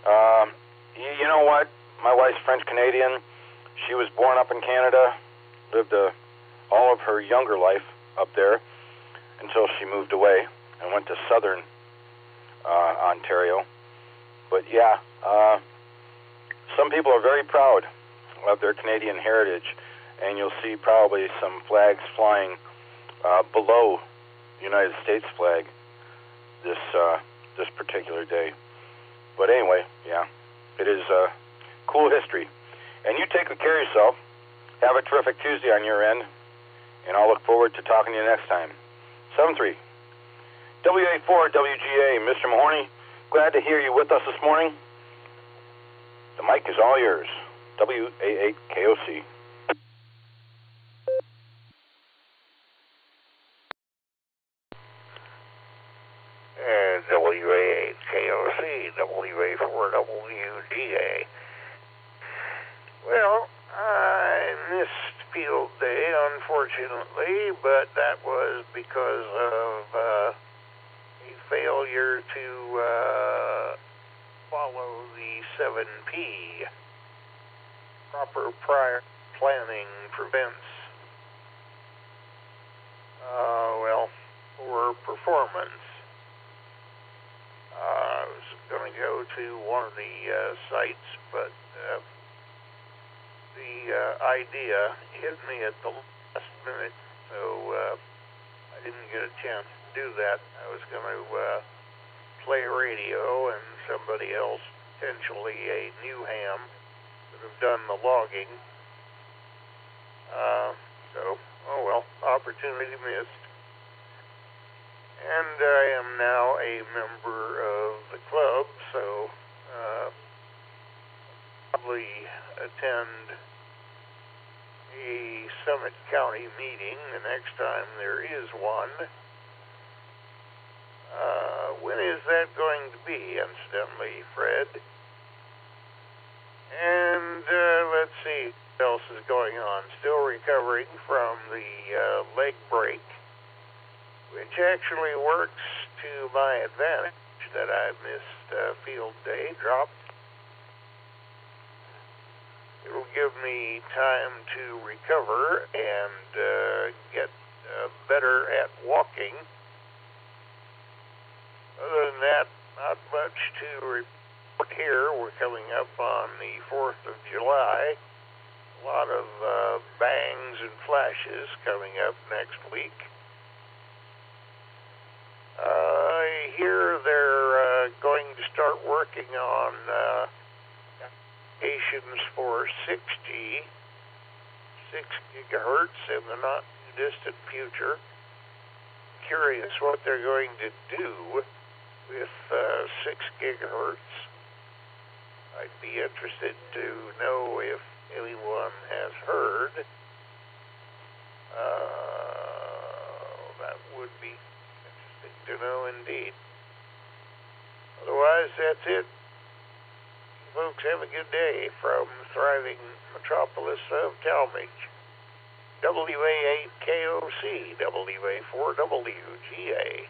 You know what? my wife's French Canadian. She was born up in Canada, lived all of her younger life up there until she moved away and went to southern Ontario. But yeah, some people are very proud of their Canadian heritage, and you'll see probably some flags flying below the United States flag this particular day. But anyway, yeah, it is cool history. And you take good care of yourself. Have a terrific Tuesday on your end, and I'll look forward to talking to you next time. 7-3. WA4 WGA, Mr. Mahoney, glad to hear you with us this morning. The mic is all yours. WA8 KOC. WA8 KOC, WA4 WGA. Well, I missed field day, unfortunately, but that was because of a failure to follow the 7P. Proper prior planning prevents, poor performance. I was going to go to one of the sites, but the idea hit me at the last minute, so I didn't get a chance to do that. I was going to play radio, and somebody else, potentially a new ham, would have done the logging. Opportunity missed. And I am now a member of the club, so probably attend a Summit County meeting the next time there is one. When is that going to be, incidentally, Fred? And let's see what else is going on. Still recovering from the leg break, which actually works to my advantage that I missed field day. Dropped. It'll give me time to recover and get better at walking. Other than that, not much to report here. We're coming up on the 4th of July. A lot of bangs and flashes coming up next week. I hear they're going to start working on applications for 6 gigahertz in the not too distant future. Curious what they're going to do with 6 gigahertz. I'd be interested to know if anyone has heard. That would be interesting to know indeed. Otherwise, that's it. Folks, have a good day from thriving metropolis of Talmadge. WA8 KOC, WA4 WGA.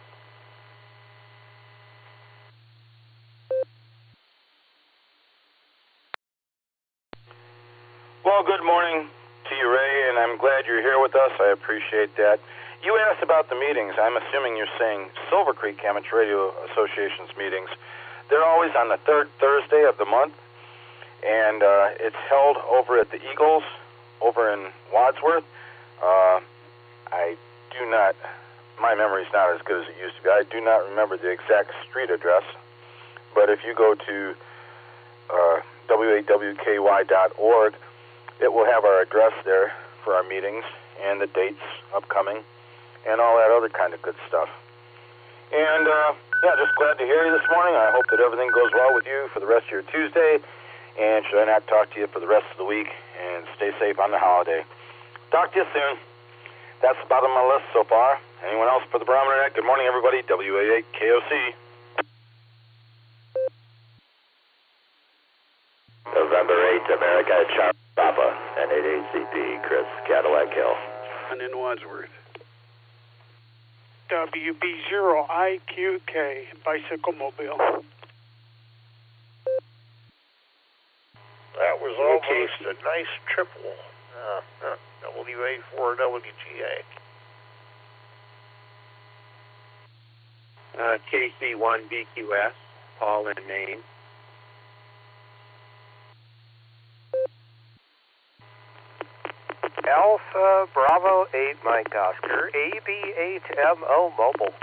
Well, good morning to you, Ray, and I'm glad you're here with us. I appreciate that. You asked about the meetings. I'm assuming you're saying Silvercreek Amateur Radio Association's meetings. They're always on the third Thursday of the month, and it's held over at the Eagles over in Wadsworth. My memory's not as good as it used to be. I do not remember the exact street address, but if you go to wawky.org, it will have our address there for our meetings and the dates upcoming and all that other kind of good stuff. And, just glad to hear you this morning. I hope that everything goes well with you for the rest of your Tuesday, and should I not talk to you for the rest of the week, and stay safe on the holiday. Talk to you soon. That's the bottom of my list so far. Anyone else for the Barometer Net? Good morning, everybody. WA8 KOC. November 8th, America, Charlie Papa, N88CP, Chris, Cadillac Hill. And in Wadsworth. WB0IQK, Bicycle Mobile. That was nice triple. WA4WGA. KC1BQS, Paul in Maine. Alpha Bravo 8 Mike Oscar, AB8MO Mobile.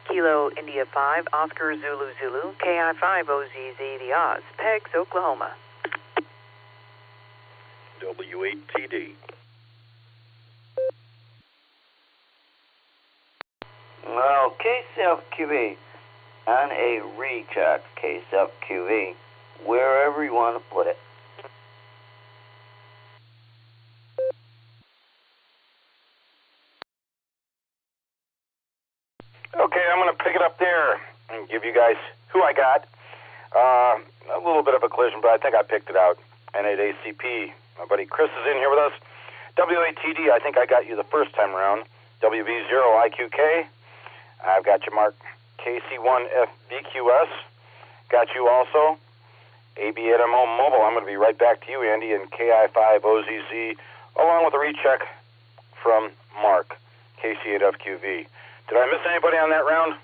Kilo India 5 Oscar Zulu Zulu, KI5 OZZ The Oz, Pegs, Oklahoma. W8TD. Well, KCFQV and a recheck KCFQV, wherever you want to put it. Okay, I'm going to pick it up there and give you guys who I got. A little bit of a collision, but I think I picked it out. N8ACP. My buddy Chris is in here with us. W8TD, I think I got you the first time around. WB0IQK. I've got you marked KC1FBQS. Got you also. AB8MO Mobile. I'm going to be right back to you, Andy, and KI5OZZ, along with a recheck from Mark, KC8FQV. Did I miss anybody on that round?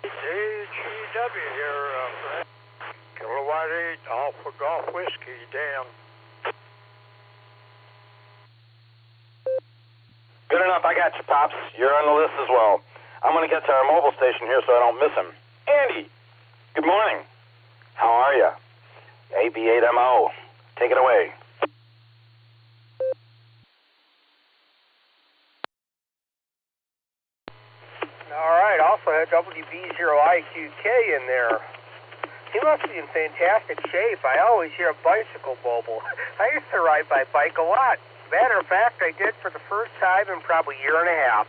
CGW here, Fred. Kilowatt 8, Alpha Golf Whiskey, Dan. Good enough, I got you, Pops. You're on the list as well. I'm going to get to our mobile station here so I don't miss him. Andy, good morning. How are you? AB8MO, take it away. All right, also had WB0IQK in there. He must be in fantastic shape. I always hear a bicycle mobile. I used to ride my bike a lot. Matter of fact, I did for the first time in probably a year and a half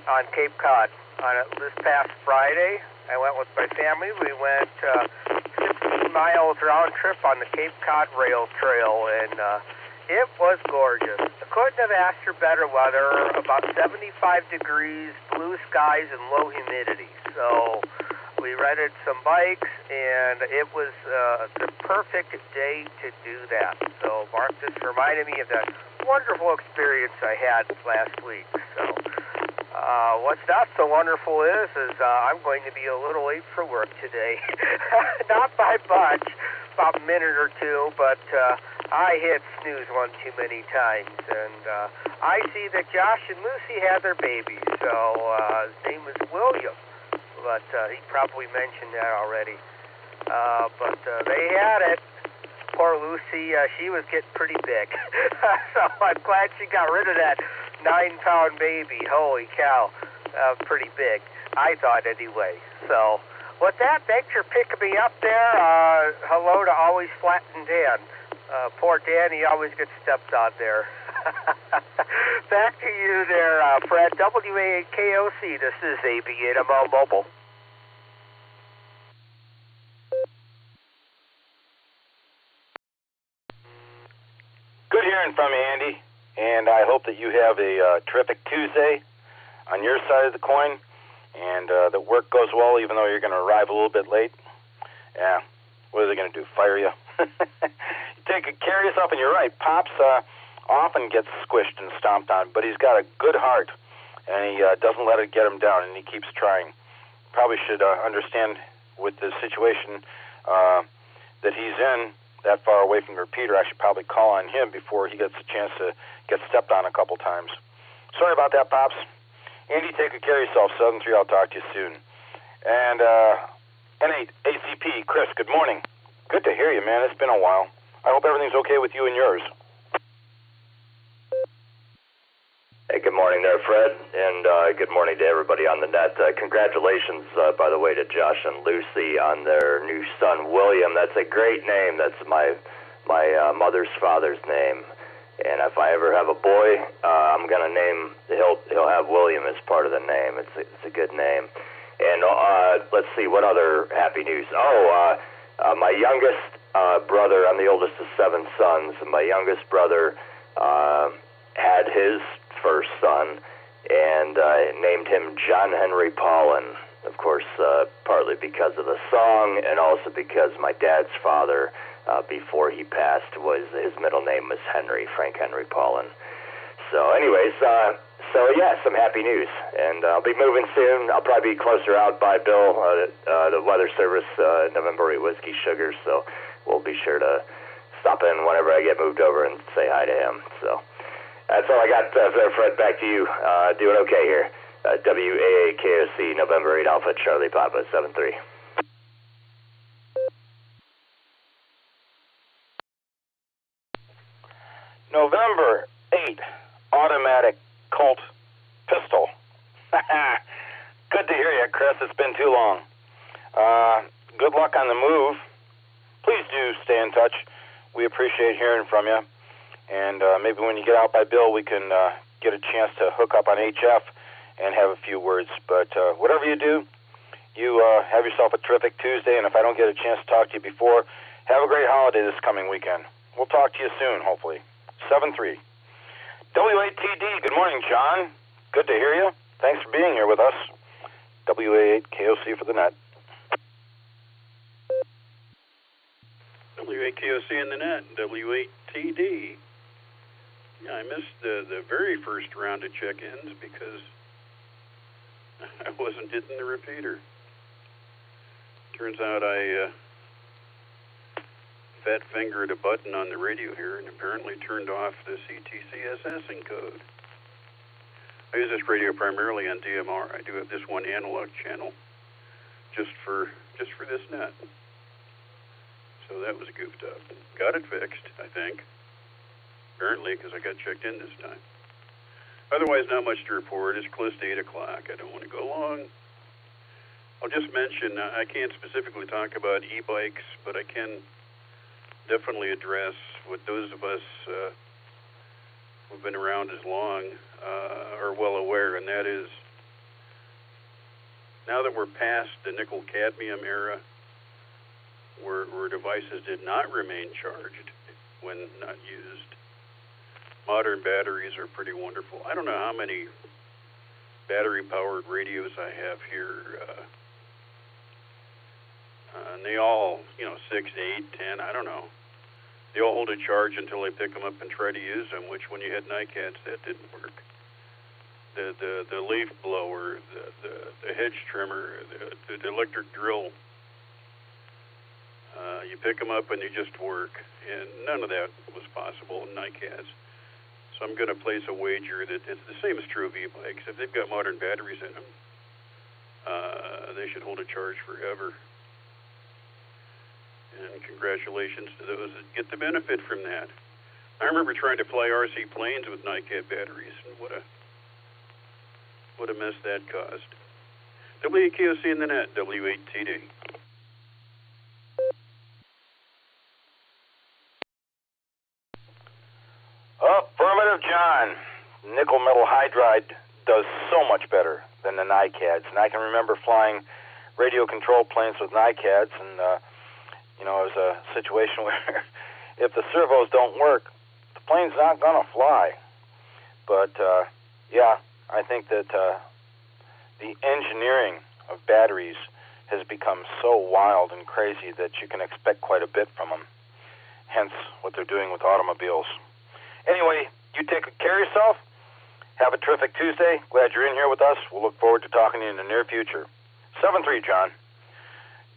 on Cape Cod. On this past Friday, I went with my family. We went 16 miles round trip on the Cape Cod Rail Trail, and it was gorgeous. I couldn't have asked for better weather, about 75 degrees, blue skies, and low humidity. So we rented some bikes, and it was the perfect day to do that. So Mark just reminded me of that wonderful experience I had last week. So what's not so wonderful is I'm going to be a little late for work today. Not by much, about a minute or two, but I hit snooze one too many times. And I see that Josh and Lucy had their baby, so his name is William. But he probably mentioned that already. But they had it. Poor Lucy, she was getting pretty big. So I'm glad she got rid of that 9-pound baby. Holy cow, pretty big. I thought anyway. So with that, thanks for picking me up there. Hello to Always Flat and Dan. Poor Dan, he always gets stepped on there. Back to you there, Fred. WAKOC, this is AB8MO Mobile. Good hearing from you, Andy, and I hope that you have a terrific Tuesday on your side of the coin, and that work goes well even though you're going to arrive a little bit late. Yeah, what are they going to do, fire you? Take care of yourself, and you're right. Pops often gets squished and stomped on, but he's got a good heart, and he doesn't let it get him down, and he keeps trying. Probably should understand with the situation that he's in, that far away from the repeater. I should probably call on him before he gets a chance to get stepped on a couple times. Sorry about that, Pops. Andy, take good care of yourself. 7-3, I'll talk to you soon. And N8 ACP, Chris, good morning. Good to hear you, man. It's been a while. I hope everything's okay with you and yours. Hey, good morning there, Fred, and good morning to everybody on the net. Congratulations, by the way, to Josh and Lucy on their new son, William. That's a great name. That's my mother's father's name. And if I ever have a boy, I'm gonna name. He'll have William as part of the name. It's a good name. And let's see, what other happy news? My youngest brother. I'm the oldest of 7 sons, and my youngest brother had his first son, and named him John Henry Paulin. Of course, partly because of the song, and also because my dad's father, before he passed, his middle name was Henry, Frank Henry Paulin. So anyways, some happy news. And I'll be moving soon. I'll probably be closer out by Bill, the weather service, November 8 Whiskey Sugar, so we'll be sure to stop in whenever I get moved over and say hi to him. So that's all I got there, Fred. Back to you. Doing okay here. WAAKOC, November 8 Alpha, Charlie Papa, 73. November 8, automatic Colt pistol. Good to hear you, Chris. It's been too long. Good luck on the move. Please do stay in touch. We appreciate hearing from you. And maybe when you get out by Bill, we can get a chance to hook up on HF and have a few words. But whatever you do, you have yourself a terrific Tuesday. And if I don't get a chance to talk to you before, have a great holiday this coming weekend. We'll talk to you soon, hopefully. 7-3. W8TD, good morning, John. Good to hear you. Thanks for being here with us. WA8KOC for the net. W8KOC in the net, W8TD. Yeah, I missed the very first round of check-ins because I wasn't hitting the repeater. Turns out I fat-fingered a button on the radio here and apparently turned off the CTCSS encode. I use this radio primarily on DMR. I do have this one analog channel just for this net. So that was goofed up. Got it fixed, I think. Apparently, because I got checked in this time. Otherwise, not much to report. It's close to 8 o'clock. I don't want to go long. I'll just mention, I can't specifically talk about e-bikes, but I can definitely address what those of us who've been around as long are well aware, and that is, now that we're past the nickel-cadmium era, where devices did not remain charged when not used, modern batteries are pretty wonderful. I don't know how many battery-powered radios I have here, and they all, 6, 8, 10, I don't know. They all hold a charge until I pick them up and try to use them, which when you had NICADs, that didn't work. The leaf blower, the hedge trimmer, the electric drill, you pick them up and they just work, and none of that was possible in NICADs. So I'm going to place a wager that it's the same is true of e-bikes. If they've got modern batteries in them, they should hold a charge forever. And congratulations to those that get the benefit from that. I remember trying to fly RC planes with NICAD batteries, and what a mess that caused. WKOC in the net, W8TD. Affirmative, John. Nickel metal hydride does so much better than the NICADs, and I can remember flying radio control planes with NICADs, and it was a situation where if the servos don't work, the plane's not going to fly. But, I think that the engineering of batteries has become so wild and crazy that you can expect quite a bit from them, hence what they're doing with automobiles. Anyway, you take care of yourself. Have a terrific Tuesday. Glad you're in here with us. We'll look forward to talking to you in the near future. 7-3, John.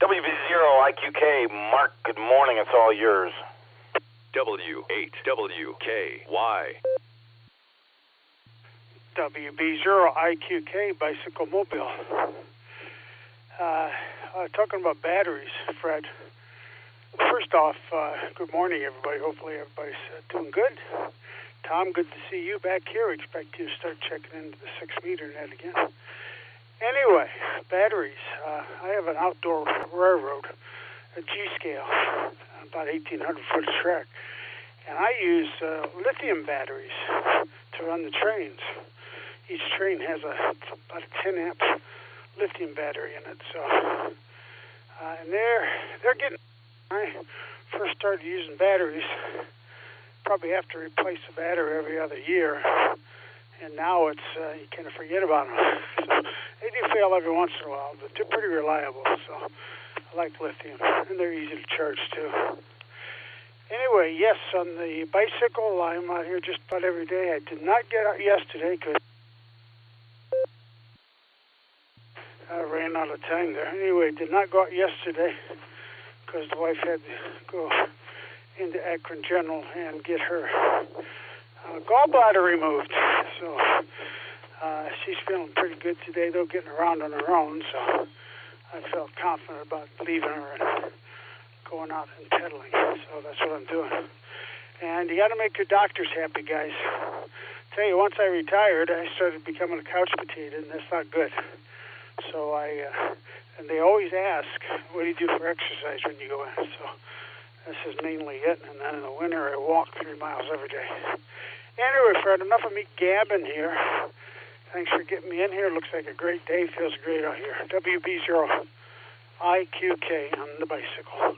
WV0IQK, Mark, good morning. It's all yours. W8WKY. WB0IQK, Bicycle Mobile. Talking about batteries, Fred. First off, good morning, everybody. Hopefully everybody's doing good. Tom, good to see you back here. Expect you to start checking into the 6-meter net again. Anyway, batteries. I have an outdoor railroad, a G-scale, about 1,800-foot trek, and I use lithium batteries to run the trains. Each train has about a 10-amp lithium battery in it. So, and they're getting. I first started using batteries, probably have to replace the battery every other year. And now it's you kind of forget about them. So they do fail every once in a while, but they're pretty reliable. So I like lithium, and they're easy to charge too. Anyway, yes, on the bicycle, I'm out here just about every day. I did not get out yesterday because I ran out of time there. Anyway, did not go out yesterday because the wife had to go into Akron General and get her gallbladder removed. So she's feeling pretty good today, though, getting around on her own. So I felt confident about leaving her and going out and pedaling. So that's what I'm doing. And you got to make your doctors happy, guys. Tell you, once I retired, I started becoming a couch potato, and that's not good. So and they always ask, what do you do for exercise when you go in? So this is mainly it. And then in the winter, I walk 3 miles every day. Anyway, Fred, enough of me gabbing here. Thanks for getting me in here. Looks like a great day. Feels great out here. WB0IQK on the bicycle.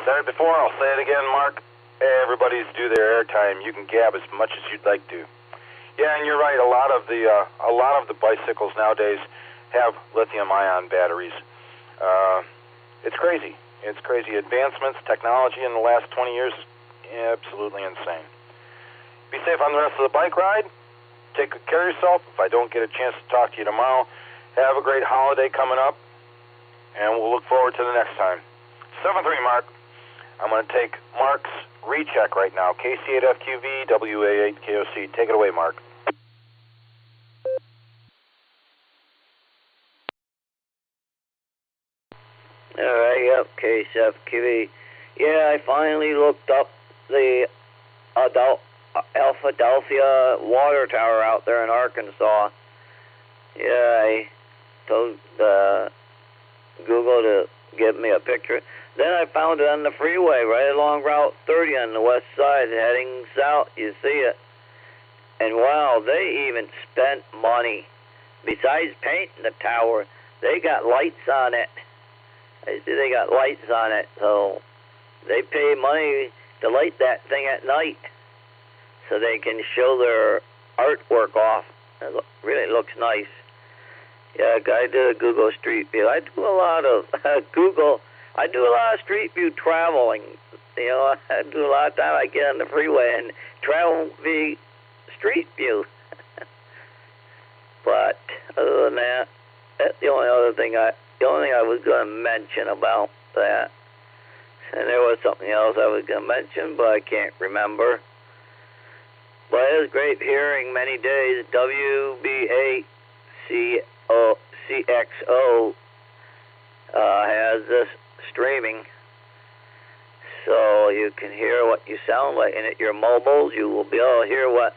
Said it before, I'll say it again, Mark. Everybody's due their airtime. You can gab as much as you'd like to. Yeah, and you're right. A lot of the bicycles nowadays have lithium-ion batteries. It's crazy. It's crazy. Advancements, technology in the last 20 years, absolutely insane. Be safe on the rest of the bike ride. Take good care of yourself. If I don't get a chance to talk to you tomorrow, have a great holiday coming up, and we'll look forward to the next time. 7-3, Mark. I'm going to take Mark's recheck right now. KC8FQV, WA8KOC. Take it away, Mark. All right, yep, KC8FQV. Yeah, I finally looked up the Alphadelphia water tower out there in Arkansas. Yeah, I told Google to give me a picture. Then I found it on the freeway right along Route 30 on the west side heading south. You see it. And wow, they even spent money. Besides painting the tower, they got lights on it. I see they got lights on it. So they pay money to light that thing at night so they can show their artwork off. It really looks nice. Yeah, I did a Google Street View. I do a lot of I do a lot of Street View traveling. You know, I do a lot of time I get on the freeway and travel via Street View. But other than that, that's the only thing I was going to mention about that. And there was something else I was going to mention, but I can't remember. But it was great hearing many days. WB8CXO has this streaming, so you can hear what you sound like. And at your mobiles, you will be able to hear what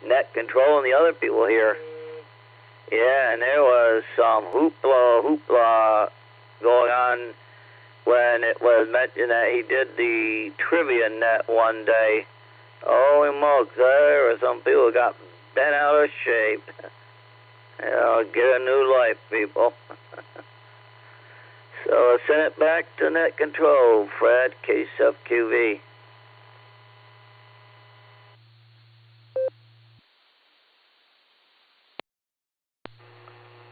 Net Control and the other people hear. Yeah, and there was some hoopla going on when it was mentioned that he did the trivia net one day. Holy smokes, there were some people who got bent out of shape. You know, get a new life, people. So send it back to Net Control, Fred, KC8FQV.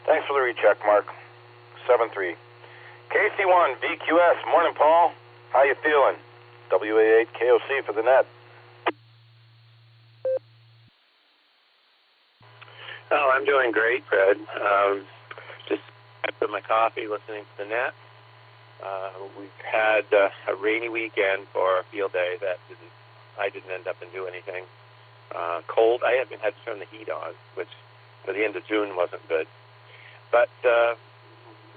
Thanks for the recheck, Mark. 7-3. KC1 VQS. Morning, Paul. How you feeling? WA8KOC for the net. Oh, I'm doing great, Fred. Just having my coffee, listening to the net. We've had a rainy weekend for a field day that I didn't end up and do anything. Cold. I haven't had to turn the heat on, which for the end of June wasn't good. But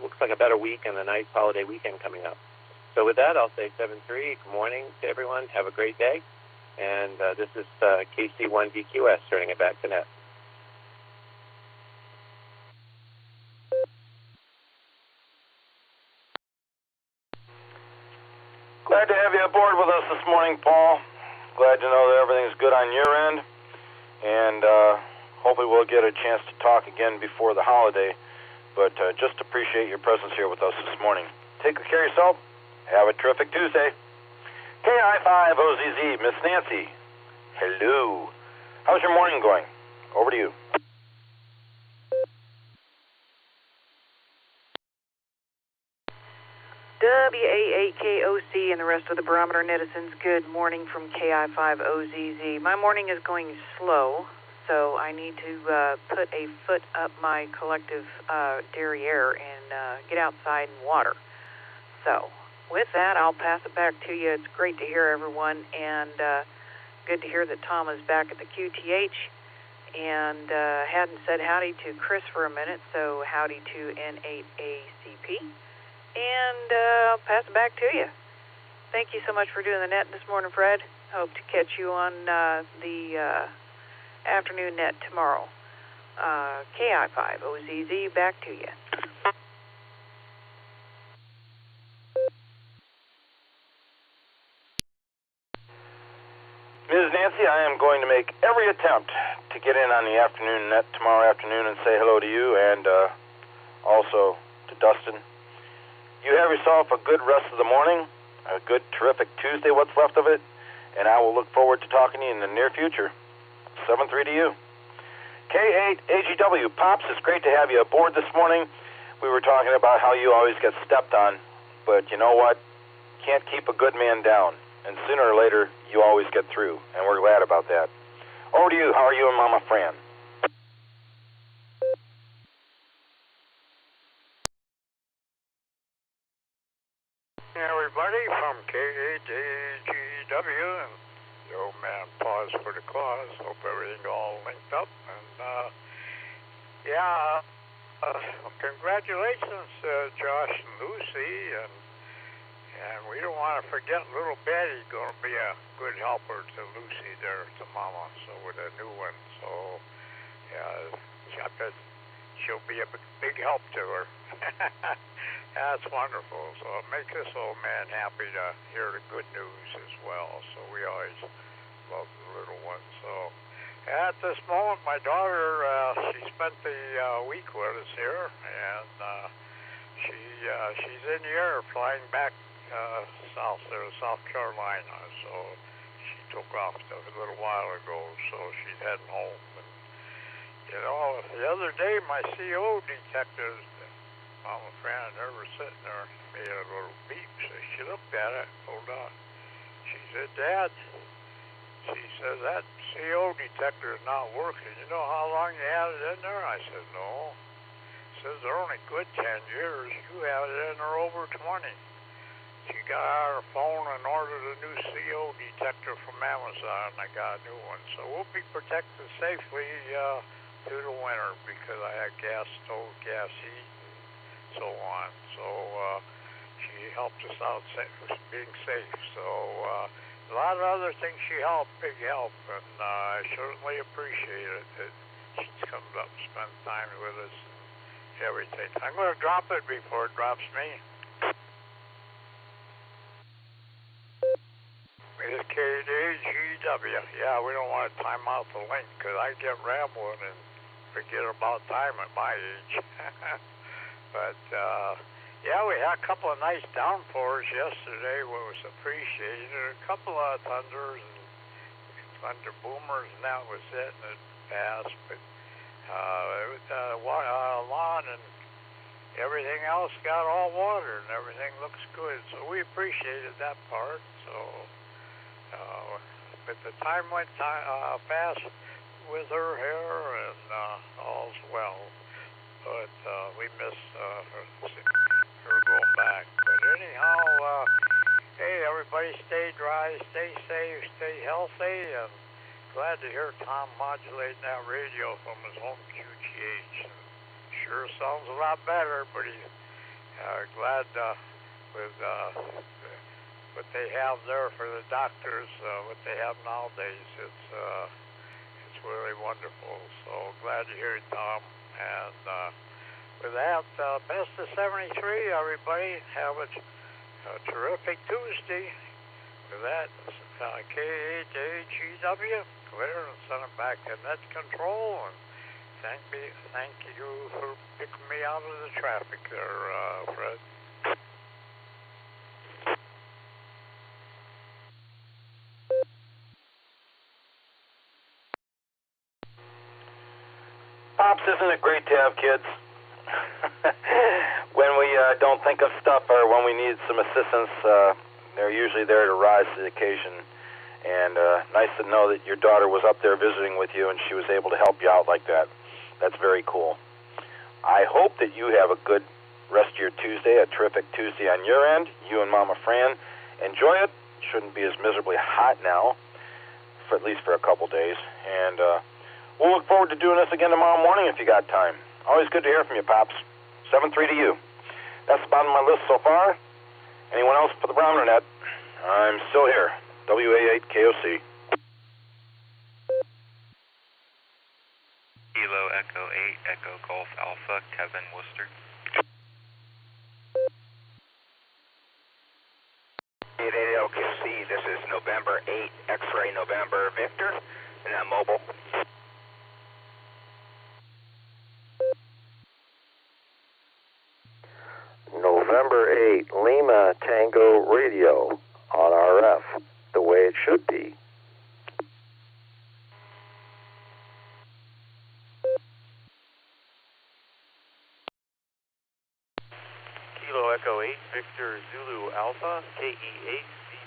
looks like a better week and a nice holiday weekend coming up. So with that, I'll say 7-3. Good morning to everyone. Have a great day. And this is KC1 VQS, turning it back to Net. Glad to have you aboard with us this morning, Paul. Glad to know that everything's good on your end. And hopefully we'll get a chance to talk again before the holiday. But just appreciate your presence here with us this morning. Take good care of yourself. Have a terrific Tuesday. KI5OZZ, Miss Nancy. Hello. How's your morning going? Over to you. WA8KOC and the rest of the Barometer netizens, good morning from KI5OZZ. My morning is going slow, so I need to put a foot up my collective derriere and get outside and water. So, with that, I'll pass it back to you. It's great to hear everyone, and good to hear that Tom is back at the QTH, and hadn't said howdy to Chris for a minute, so howdy to N8ACP. And I'll pass it back to you. Thank you so much for doing the net this morning, Fred. Hope to catch you on the afternoon net tomorrow. KI5OZZ, back to you. Ms. Nancy, I am going to make every attempt to get in on the afternoon net tomorrow afternoon and say hello to you and also to Dustin. You have yourself a good rest of the morning, a good, terrific Tuesday, what's left of it, and I will look forward to talking to you in the near future. 7-3 to you. K8AGW, Pops, it's great to have you aboard this morning. We were talking about how you always get stepped on, but you know what? Can't keep a good man down, and sooner or later, you always get through, and we're glad about that. Over to you. How are you and Mama Fran? Everybody from K8AGW, and the old man paused for the cause. Hope everything all linked up. And congratulations, Josh and Lucy. And we don't want to forget little Betty going to be a good helper to Lucy there, to Mama. So with a new one. So I bet she'll be a big help to her. That's wonderful. So it makes this old man happy to hear the good news as well. So we always love the little one. So at this moment, my daughter, she spent the week with us here, and she's in the air flying back south there, South Carolina. So she took off a little while ago. So she's heading home. And, you know, the other day my CO detector, Mama Fran, and her were sitting there, made a little beep. So she looked at it, hold on. She said, Dad, she says, that CO detector is not working. You know how long you had it in there? I said, no. She says, they're only good 10 years. You had it in there over 20. She got out her phone and ordered a new CO detector from Amazon. I got a new one. So we'll be protected safely through the winter because I had gas stove, gas heat, so on. So she helped us out being safe. So a lot of other things she helped, big help, and I certainly appreciate it that she comes up and spends time with us and everything. I'm going to drop it before it drops me. It's KDGW. Yeah, we don't want to time out the link because I get rambling and forget about time at my age. But, we had a couple of nice downpours yesterday, what was appreciated. A couple of thunders and thunder boomers, and that was it, and it passed. But lawn and everything else got all water, and everything looks good. So we appreciated that part. So, but the time went fast with her here, and all's well. But we miss her going back. But anyhow, hey, everybody stay dry, stay safe, stay healthy, and glad to hear Tom modulating that radio from his home QTH. Sure sounds a lot better, but he's glad with what they have there for the doctors, what they have nowadays. It's really wonderful. So glad to hear it, Tom. And with that, best of 73, everybody. Have a terrific Tuesday. With that, K8AGW, clear and send it back to net control. And thank you for picking me out of the traffic there, Fred. Pops, isn't it great to have kids? When we don't think of stuff or when we need some assistance, they're usually there to rise to the occasion. And nice to know that your daughter was up there visiting with you and she was able to help you out like that. That's very cool. I hope that you have a good rest of your Tuesday, a terrific Tuesday on your end. You and Mama Fran, enjoy it. Shouldn't be as miserably hot now, for at least for a couple days. And we'll look forward to doing this again tomorrow morning if you got time. Always good to hear from you, Pops. 7-3 to you. That's the bottom of my list so far. Anyone else for the Barometer Net? I'm still here. WA8KOC. Kilo Echo 8 Echo Golf Alpha, Kevin Worcester. 88 LKC, this is November 8 X-Ray November Victor, and I'm mobile. November 8 Lima Tango Radio on RF, the way it should be. Kilo Echo 8 Victor Zulu Alpha, KE8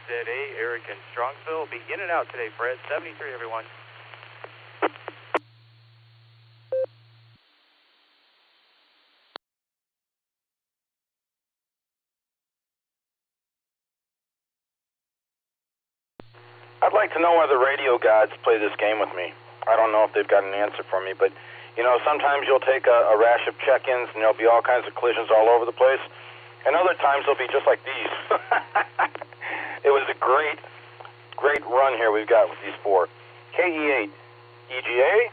CZA Eric in Strongsville. Be in and out today, Fred. 73, everyone. I'd like to know why the radio gods play this game with me. I don't know if they've got an answer for me, but, you know, sometimes you'll take a rash of check-ins and there'll be all kinds of collisions all over the place, and other times they'll be just like these. It was a great run here we've got with these four. KE8 EGA,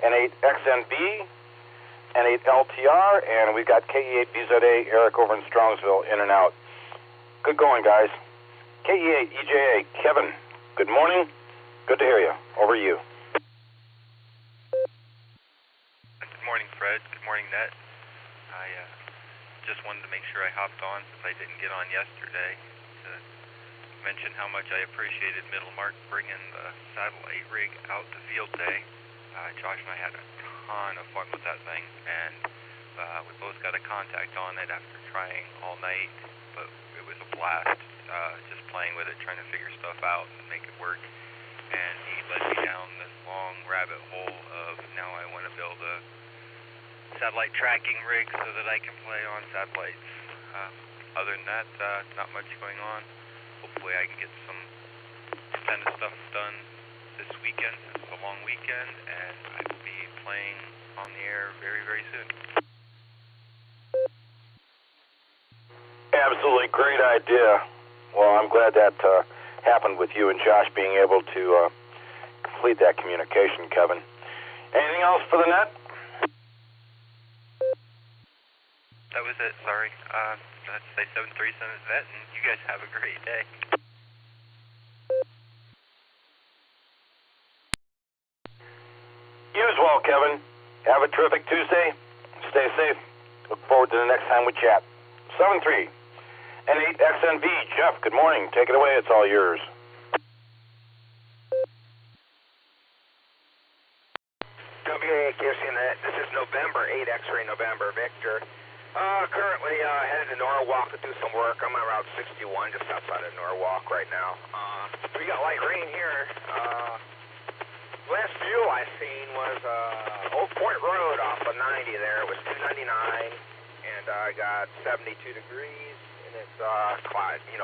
N8 XNB, N8 LTR, and we've got KE8 BZA Eric over in Strongsville in and out. Good going, guys. KE8 EJA Kevin. Good morning. Good to hear you. Over to you. Good morning, Fred. Good morning, Net. I just wanted to make sure I hopped on since I didn't get on yesterday to mention how much I appreciated Middlemark bringing the satellite rig out to field day. Josh and I had a ton of fun with that thing, and we both got a contact on it after trying all night, but it was a blast. Just playing with it, trying to figure stuff out and make it work. And he led me down this long rabbit hole of now I want to build a satellite tracking rig so that I can play on satellites. Other than that, not much going on. Hopefully I can get some tennis stuff done this weekend. It's a long weekend, and I will be playing on the air very, very soon. Absolutely great idea. Well, I'm glad that happened with you and Josh being able to complete that communication, Kevin. Anything else for the net? That was it, sorry. Let's say 737 Vet, and you guys have a great day. You as well, Kevin. Have a terrific Tuesday. Stay safe. Look forward to the next time we chat. 7-3. N8 XNB, Jeff, good morning. Take it away. It's all yours. WAKC Net, this is November 8 X-Ray November Victor. Currently headed to Norwalk to do some work. I'm on Route 61 just outside of Norwalk right now. We got light rain here. Last view I seen was Oak Point Road off of 90 there. It was 299, and I got 72 degrees. It's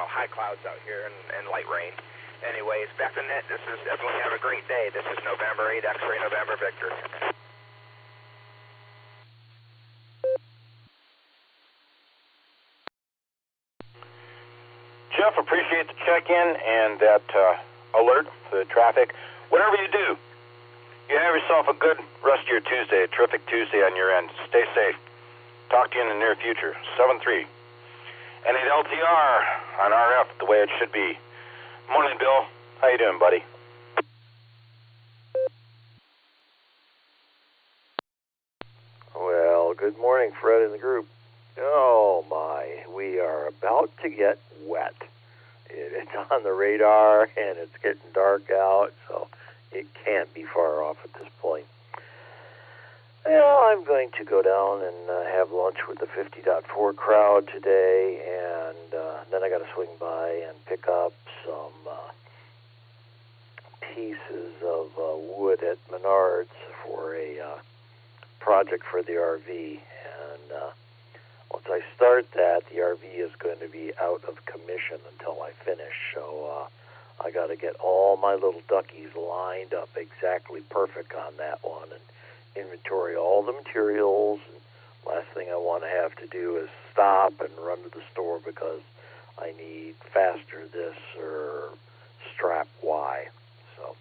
high clouds out here and light rain. Anyways, back to Net. This is everyone have a great day. This is November 8 X-Ray November Victor. Jeff, appreciate the check-in and that alert for the traffic. Whatever you do, you have yourself a good rest of your Tuesday, a terrific Tuesday on your end. Stay safe. Talk to you in the near future. 7-3. N8 LTR on RF, the way it should be. Morning, Bill. How you doing, buddy? Well, good morning, Fred and the group. Oh, my. We are about to get wet. It's on the radar, and it's getting dark out, so it can't be far off at this point. Well, I'm going to go down and have lunch with the 50.4 crowd today, and then I got to swing by and pick up some pieces of wood at Menards for a project for the RV. And once I start that, the RV is going to be out of commission until I finish. So I got to get all my little duckies lined up exactly perfect on that one and inventory all the materials. And last thing I want to have to do is stop and run to the store because I need faster this or strap Y. So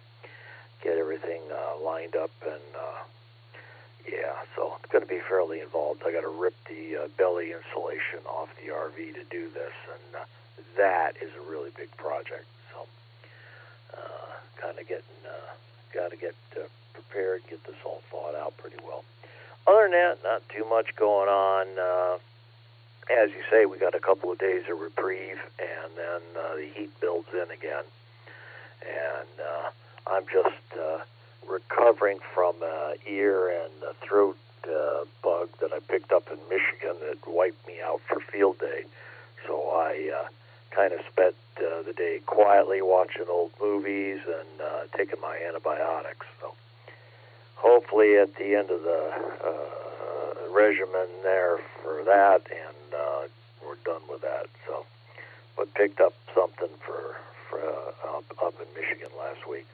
get everything lined up, and yeah, so it's going to be fairly involved. I got to rip the belly insulation off the RV to do this, and that is a really big project. So kind of getting got to get prepared, get this all thought out pretty well. Other than that, not too much going on. As you say, we got a couple of days of reprieve, and then the heat builds in again. And I'm just recovering from an ear and a throat bug that I picked up in Michigan that wiped me out for field day. So I kind of spent the day quietly watching old movies and taking my antibiotics. So hopefully at the end of the regimen there for that, and we're done with that. So, but picked up something for up in Michigan last week.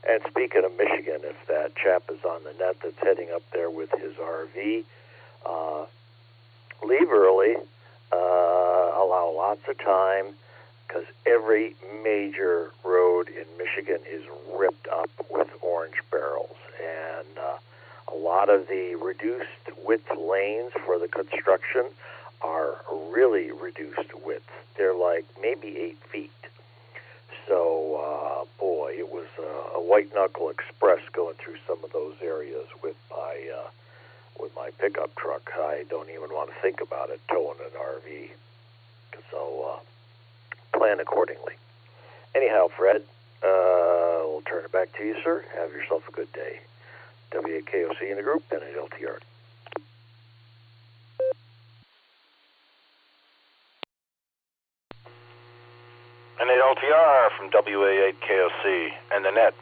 And speaking of Michigan, if that chap is on the net that's heading up there with his RV, leave early, allow lots of time, because every major road in Michigan is ripped up with orange barrels. And a lot of the reduced width lanes for the construction are really reduced width. They're like maybe 8 feet. So, boy, it was a white-knuckle express going through some of those areas with my pickup truck. I don't even want to think about it towing an RV. So, plan accordingly. Anyhow, Fred, we'll turn it back to you, sir. Have yourself a good day. WAKOC in the group and at LTR. And at LTR from WA8KOC and the net.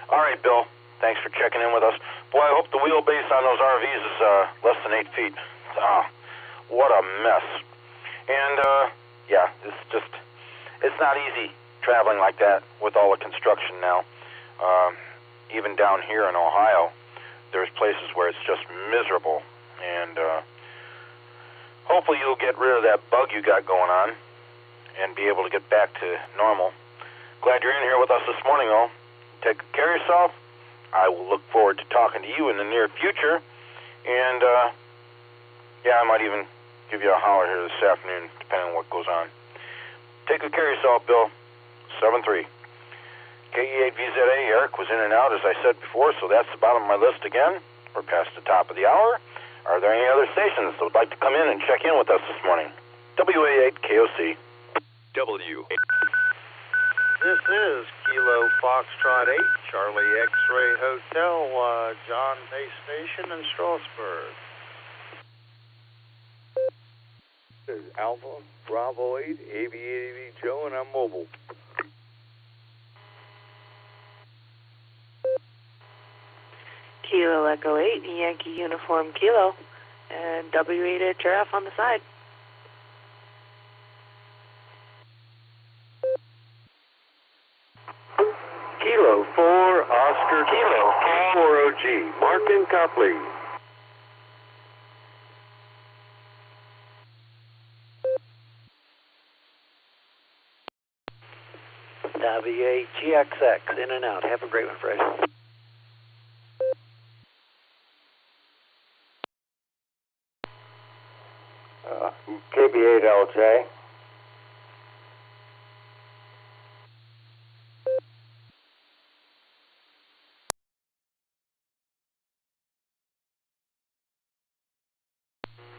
All right, Bill, thanks for checking in with us. Boy, I hope the wheelbase on those RVs is less than 8 feet. What a mess. And, yeah, it's not easy traveling like that with all the construction now. Even down here in Ohio, there's places where it's just miserable. And hopefully you'll get rid of that bug you got going on and be able to get back to normal. Glad you're in here with us this morning, though. Take care of yourself. I will look forward to talking to you in the near future. And, yeah, I might even give you a holler here this afternoon, depending on what goes on. Take good care of yourself, Bill. 7-3. KE8VZA, Eric was in and out, as I said before, so that's the bottom of my list again. We're past the top of the hour. Are there any other stations that would like to come in and check in with us this morning? WA8KOC. W. This is Kilo Foxtrot 8, Charlie X-Ray Hotel, John Base Station in Strasburg. This is Alpha Bravo 8, AV Joe, and I'm mobile. Kilo Echo 8, Yankee Uniform Kilo, and W8 at Giraffe on the side. Kilo 4, Oscar Kilo 4 OG, Martin Copley. WAGXX, in and out. Have a great one, Fred. KB8LJ.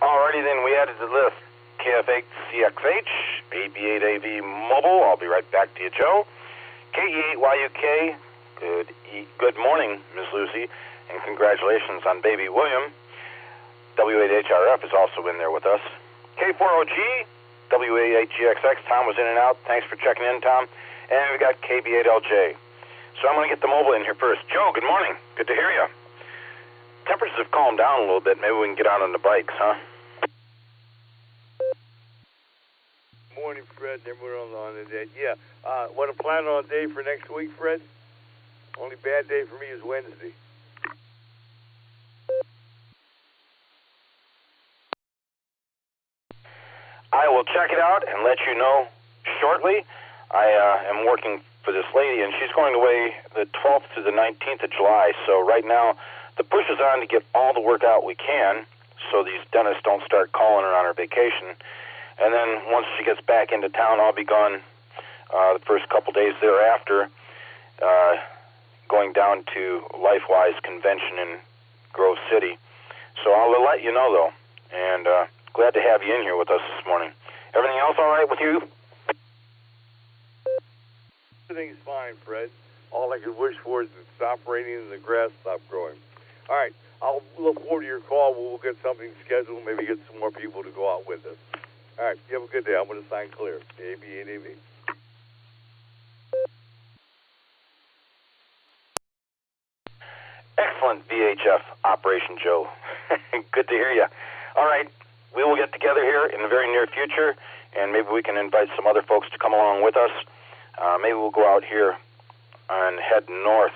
Alrighty then, we added to the list KF8CXH, AB8AV Mobile. I'll be right back to you, Joe. KE8YUK, good morning, Ms. Lucy, and congratulations on baby William. W8HRF is also in there with us. K4OG, W8GXX, Tom was in and out. Thanks for checking in, Tom. And we got KB8LJ. So I'm going to get the mobile in here first. Joe, good morning. Good to hear you. Temperatures have calmed down a little bit. Maybe we can get out on the bikes, huh? Morning, Fred. Everyone on today. Yeah. Want to plan on a day for next week, Fred? Only bad day for me is Wednesday. I will check it out and let you know shortly. I am working for this lady, and she's going away the 12th to the 19th of July. So right now, the push is on to get all the work out we can so these dentists don't start calling her on her vacation. And then once she gets back into town, I'll be gone the first couple days thereafter, going down to LifeWise Convention in Grove City. So I'll let you know, though, and glad to have you in here with us this morning. Everything else all right with you? Everything's fine, Fred. All I could wish for is it stop raining and the grass stop growing. All right, I'll look forward to your call. We'll get something scheduled, maybe get some more people to go out with us. All right, you have a good day. I'm going to sign clear. AB8AV. Excellent VHF operation, Joe. Good to hear you. All right, we will get together here in the very near future, and maybe we can invite some other folks to come along with us. Maybe we'll go out here and head north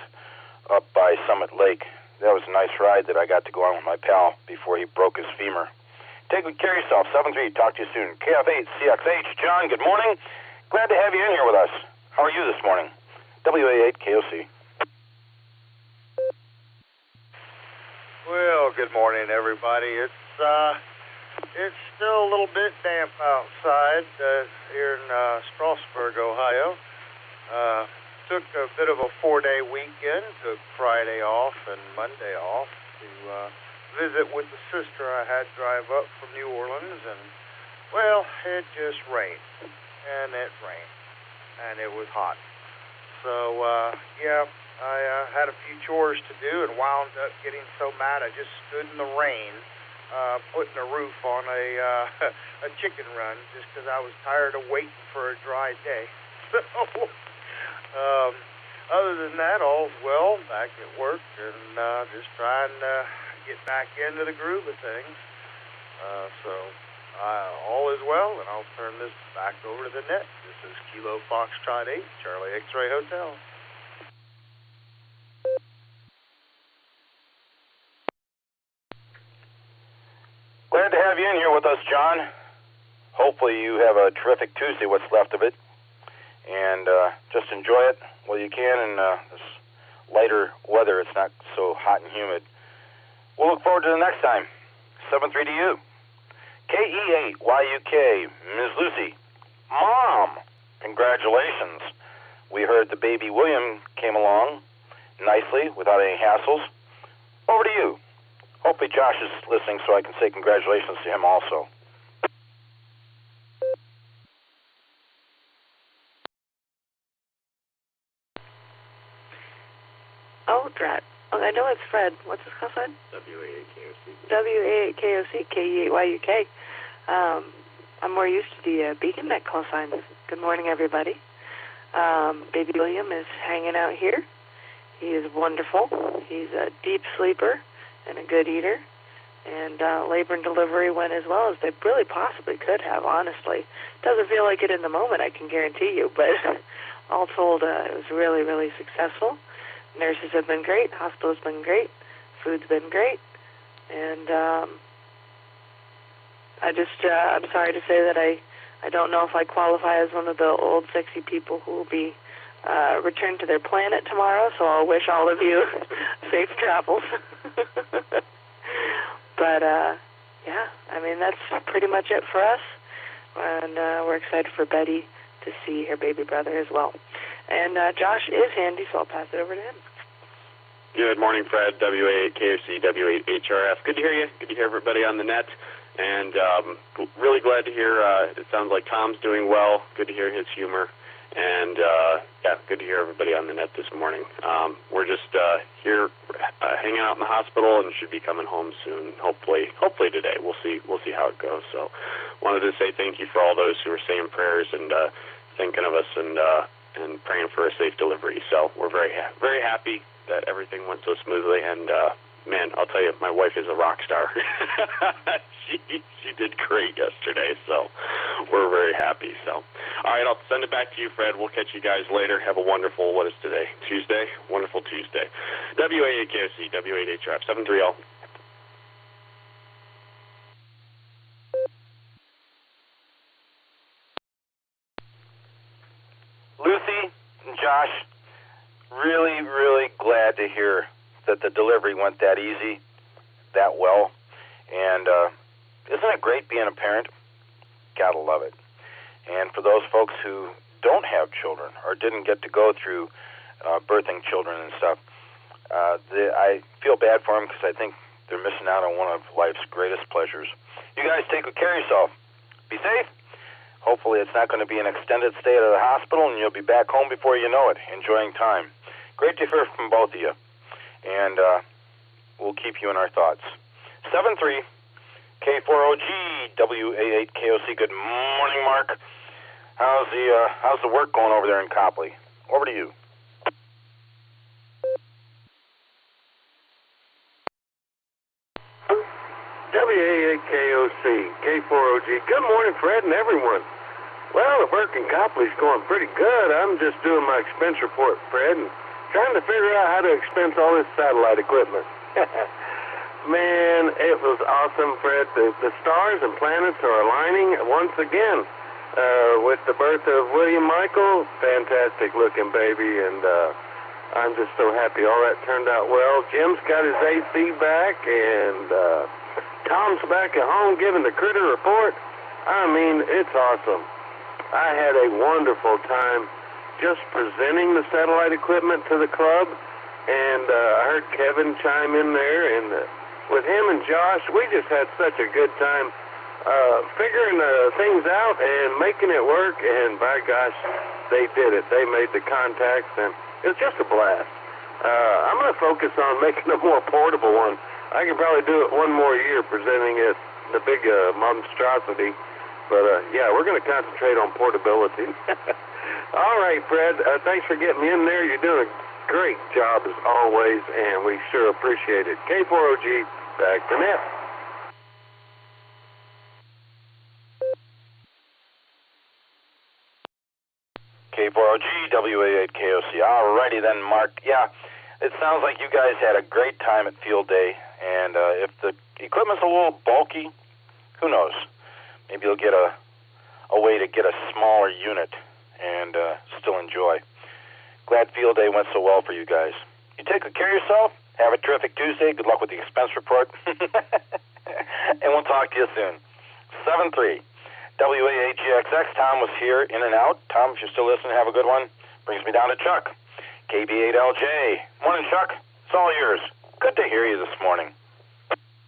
up by Summit Lake. That was a nice ride that I got to go on with my pal before he broke his femur. Take good care of yourself. 7-3, talk to you soon. KF8CXH, John, good morning. Glad to have you in here with us. How are you this morning? WA8KOC. Well, good morning, everybody. It's still a little bit damp outside here in Strasburg, Ohio. Took a bit of a 4-day weekend. Took Friday off and Monday off to visit with the sister I had drive up from New Orleans, and well, it just rained, and it rained, and it was hot. So yeah, I had a few chores to do and wound up getting so mad I just stood in the rain putting a roof on a chicken run just because I was tired of waiting for a dry day. So other than that, all's well, back at work and just trying to get back into the groove of things. So all is well, and I'll turn this back over to the net. This is Kilo Foxtrot 8, Charlie X-Ray Hotel. Glad to have you in here with us, John. Hopefully you have a terrific Tuesday, what's left of it, and just enjoy it while you can in this lighter weather. It's not so hot and humid. We'll look forward to the next time. 7-3 to you. KE8YUK, Ms. Lucy. Mom, congratulations. We heard the baby William came along nicely without any hassles. Over to you. Hopefully Josh is listening so I can say congratulations to him also. Oh, drat. Oh, I know it's Fred. What's his call sign? W8KOC. W8KOC, KE8YUK. I'm more used to the Beacon Net call signs. Good morning, everybody. Baby William is hanging out here. He is wonderful. He's a deep sleeper and a good eater. And labor and delivery went as well as they really possibly could have, honestly. Doesn't feel like it in the moment, I can guarantee you, but all told, it was really, really successful. Nurses have been great. Hospital's been great. Food's been great. And I'm sorry to say that I don't know if I qualify as one of the old, sexy people who will be returned to their planet tomorrow, so I'll wish all of you safe travels. But, yeah, I mean, that's pretty much it for us. And we're excited for Betty to see her baby brother as well. And Josh is handy, so I'll pass it over to him. Good morning, Fred. W8KOC, W8HRF. Good to hear you. Good to hear everybody on the net. And really glad to hear it sounds like Tom's doing well. Good to hear his humor. And, yeah, good to hear everybody on the net this morning. We're just here hanging out in the hospital and should be coming home soon, hopefully today. We'll see how it goes. So wanted to say thank you for all those who are saying prayers and thinking of us and praying for a safe delivery. So we're very happy that everything went so smoothly. And, man, I'll tell you, my wife is a rock star. She did great yesterday, so we're very happy. So, all right, I'll send it back to you, Fred. We'll catch you guys later. Have a wonderful, what is today? Tuesday? Wonderful Tuesday. W8KOC, W8HRF, 730. Lucy and Josh, really, really glad to hear that the delivery went that easy, that well. And isn't it great being a parent? Gotta love it. And for those folks who don't have children or didn't get to go through birthing children and stuff, I feel bad for them because I think they're missing out on one of life's greatest pleasures. You guys take good care of yourself. Be safe. Hopefully it's not going to be an extended stay at the hospital and you'll be back home before you know it, enjoying time. Great to hear from both of you. And we'll keep you in our thoughts. 73K4OG, WA8KOC. Good morning, Mark. How's the work going over there in Copley? Over to you. WA8KOC, K4OG. Good morning, Fred and everyone. Well, the work in Copley's going pretty good. I'm just doing my expense report, Fred, and trying to figure out how to expense all this satellite equipment. Man, it was awesome, Fred. The stars and planets are aligning once again with the birth of William Michael. Fantastic looking baby, and I'm just so happy all that turned out well. Jim's got his AC back, and Tom's back at home giving the critter report. I mean, it's awesome. I had a wonderful time just presenting the satellite equipment to the club, and I heard Kevin chime in there, and with him and Josh, we just had such a good time figuring things out and making it work, and by gosh, they did it. They made the contacts, and it was just a blast. I'm going to focus on making a more portable one. I can probably do it one more year, presenting it, the big monstrosity, but yeah, we're going to concentrate on portability. All right, Fred, thanks for getting me in there. You're doing a great job as always, and we sure appreciate it. K4OG, back to net. K4OG, WA8KOC. All righty then, Mark. Yeah, it sounds like you guys had a great time at field day, and if the equipment's a little bulky, who knows? Maybe you'll get a way to get a smaller unit and still enjoy. Glad field day went so well for you guys. You take good care of yourself. Have a terrific Tuesday. Good luck with the expense report. And we'll talk to you soon. 7-3. WA8GXX. Tom was here, in and out. Tom, if you're still listening, have a good one. Brings me down to Chuck. KB8LJ. Morning, Chuck. It's all yours. Good to hear you this morning.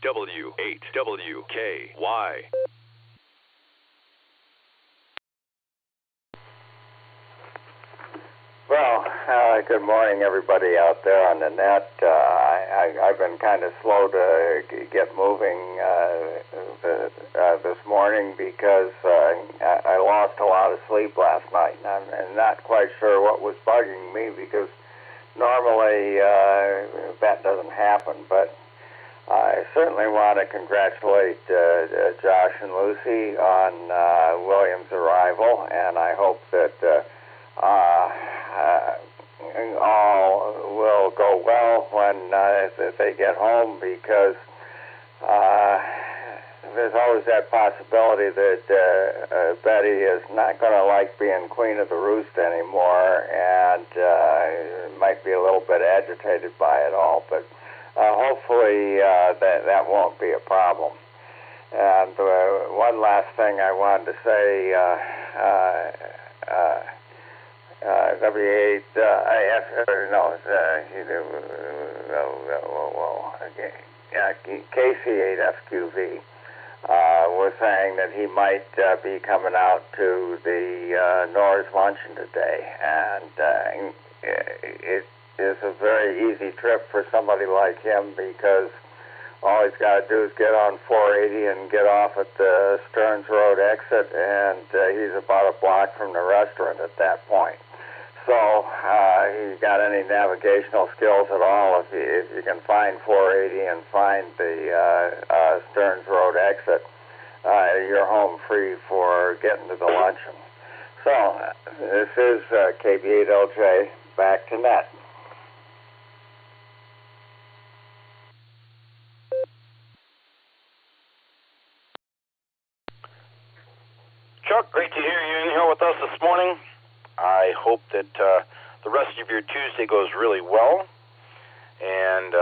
W8WKY. Well, good morning, everybody out there on the net. I've been kind of slow to get moving this morning because I lost a lot of sleep last night, and I'm not quite sure what was bugging me because normally that doesn't happen, but I certainly want to congratulate Josh and Lucy on William's arrival, and I hope that all will go well when they get home, because there's always that possibility that Betty is not going to like being queen of the roost anymore, and might be a little bit agitated by it all, but hopefully that won't be a problem. And one last thing I wanted to say, KC8FQV was saying that he might be coming out to the Norris luncheon today, and it is a very easy trip for somebody like him because all he's got to do is get on 480 and get off at the Stearns Road exit, and he's about a block from the restaurant at that point. So he's got any navigational skills at all, if you can find 480 and find the Stearns Road exit, you're home free for getting to the luncheon. So this is KB8LJ, back to net. Chuck, great to hear you in here with us this morning. I hope that the rest of your Tuesday goes really well, and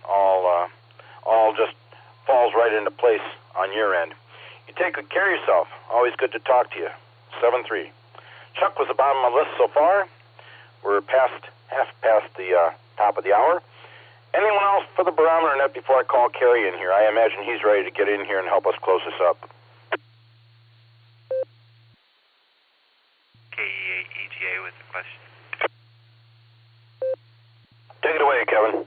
all just falls right into place on your end. You take good care of yourself. Always good to talk to you. 7-3. Chuck was the bottom of my list so far. We're half past the top of the hour. Anyone else for the Barometer Net before I call Kerry in here? I imagine he's ready to get in here and help us close this up. KE8EGA with the question. Take it away, Kevin.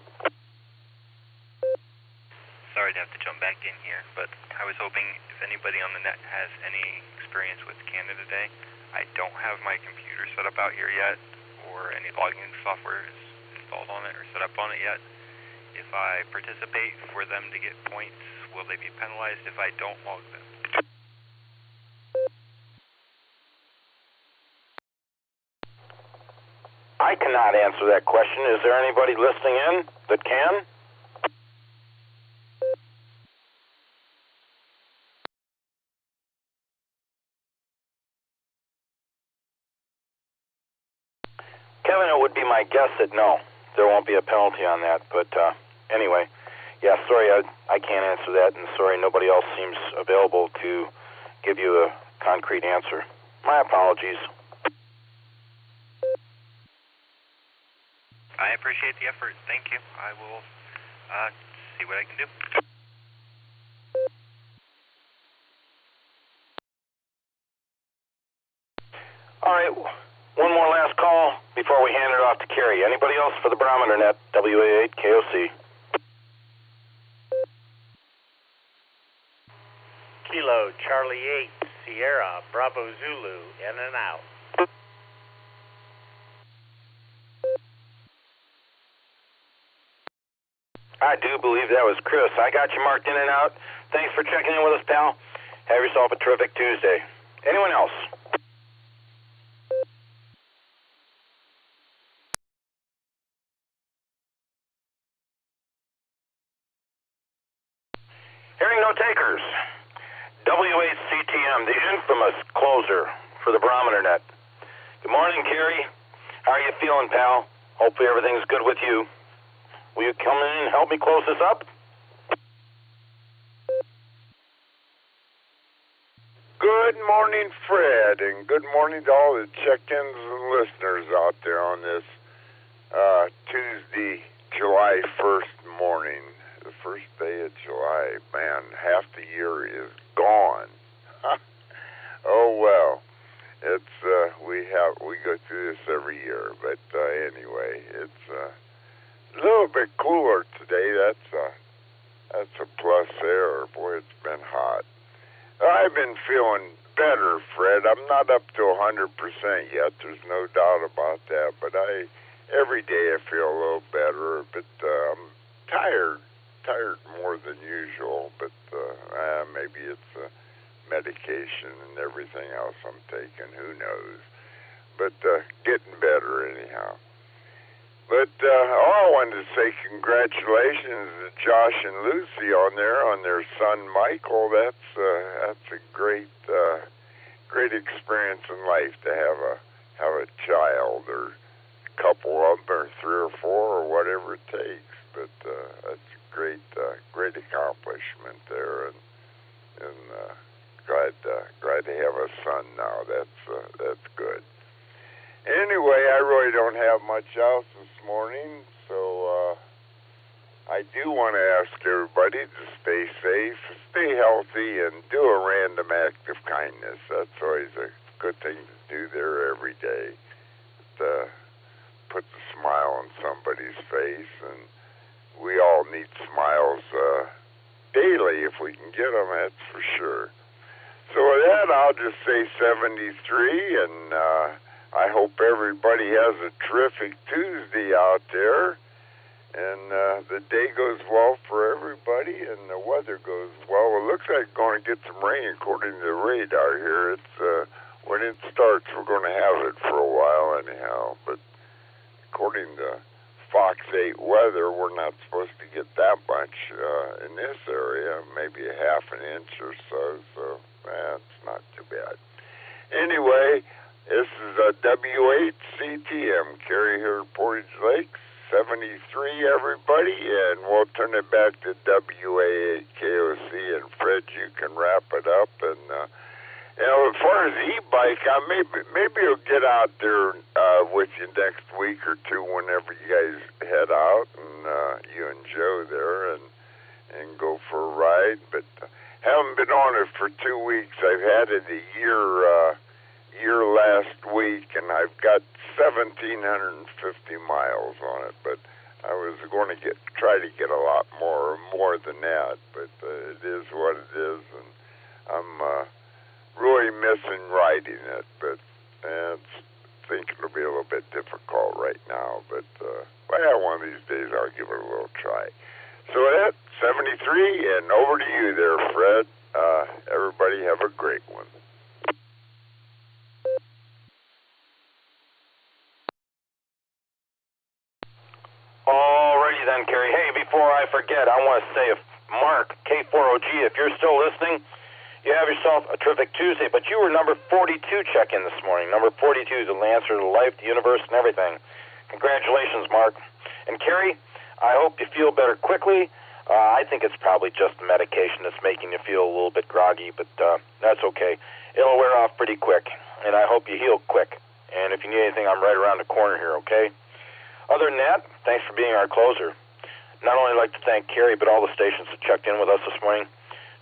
Sorry to have to jump back in here, but I was hoping if anybody on the net has any experience with Canada Day. I don't have my computer set up out here yet, or any logging software is installed on it or set up on it yet. If I participate for them to get points, will they be penalized if I don't log them? I cannot answer that question. Is there anybody listening in that can? Kevin, it would be my guess that no, there won't be a penalty on that. But anyway, yeah, sorry, I can't answer that, and sorry nobody else seems available to give you a concrete answer. My apologies. I appreciate the effort. Thank you. I will see what I can do. All right. One more last call before we hand it off to Kerry. Anybody else for the Barometer Net, WA8KOC? Kilo Charlie 8 Sierra Bravo Zulu in and out. I do believe that was Chris. I got you marked in and out. Thanks for checking in with us, pal. Have yourself a terrific Tuesday. Anyone else? Hearing no takers. W8CTM, the infamous closer for the Barometer Net. Good morning, Kerry. How are you feeling, pal? Hopefully everything's good with you. Will you come in and help me close this up? Good morning, Fred, and good morning to all the check-ins and listeners out there on this Tuesday, July 1st morning. The first day of July. Man, half the year is gone. Oh well. It's we go through this every year, but anyway, it's a little bit cooler today. That's a plus there. Boy, it's been hot. I've been feeling better, Fred. I'm not up to 100% yet. There's no doubt about that. But every day I feel a little better. But I'm tired more than usual. But maybe it's medication and everything else I'm taking. Who knows? But getting better anyhow. But I wanted to say congratulations to Josh and Lucy on their son Michael. That's a great experience in life to have a child, or a couple of them, or 3 or 4, or whatever it takes. But that's a great accomplishment there, and glad to have a son now. That's good. Anyway, I really don't have much else this morning, so I do want to ask everybody to stay safe, stay healthy, and do a random act of kindness. That's always a good thing to do there every day. It puts a smile on somebody's face, and we all need smiles daily if we can get them, that's for sure. So with that, I'll just say 73, and I hope everybody has a terrific Tuesday out there, and the day goes well for everybody, and the weather goes well. It looks like we're going to get some rain according to the radar here. It's when it starts, we're going to have it for a while anyhow, but according to Fox 8 weather, we're not supposed to get that much in this area, maybe a half an inch or so that's not too bad. Anyway, this is a W8CTM, Carrie here at Portage Lakes, 73 everybody, and we'll turn it back to WA8KOC, and Fred, you can wrap it up. And as far as e-bike, maybe you'll get out there with you next week or two whenever you guys head out, and you and Joe there, and go for a ride. But haven't been on it for 2 weeks. I've had it a year last week, and I've got 1,750 miles on it. But I was going to try to get a lot more than that. But it is what it is, and I'm really missing riding it, but I think it'll be a little bit difficult right now, but one of these days I'll give it a little try. So that's 73, and over to you there, Fred. Everybody have a great one. Alrighty then, Kerry. Hey, before I forget, I want to say, if Mark, K4OG, if you're still listening, you have yourself a terrific Tuesday, but you were number 42 check-in this morning. Number 42 is the answer to life, the universe, and everything. Congratulations, Mark. And Kerry, I hope you feel better quickly. I think it's probably just the medication that's making you feel a little bit groggy, but that's okay. It'll wear off pretty quick, and I hope you heal quick. And if you need anything, I'm right around the corner here, okay? Other than that, thanks for being our closer. Not only like to thank Kerry, but all the stations that checked in with us this morning.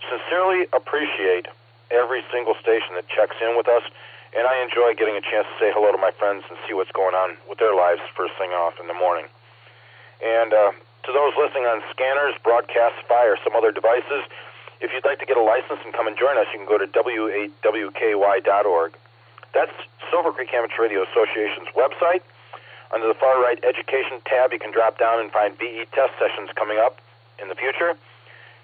Sincerely appreciate every single station that checks in with us, and I enjoy getting a chance to say hello to my friends and see what's going on with their lives first thing off in the morning. And to those listening on scanners, Broadcastify, or some other devices, if you'd like to get a license and come and join us, you can go to w8wky.org. That's Silvercreek Amateur Radio Association's website. Under the far right Education tab, you can drop down and find BE test sessions coming up in the future.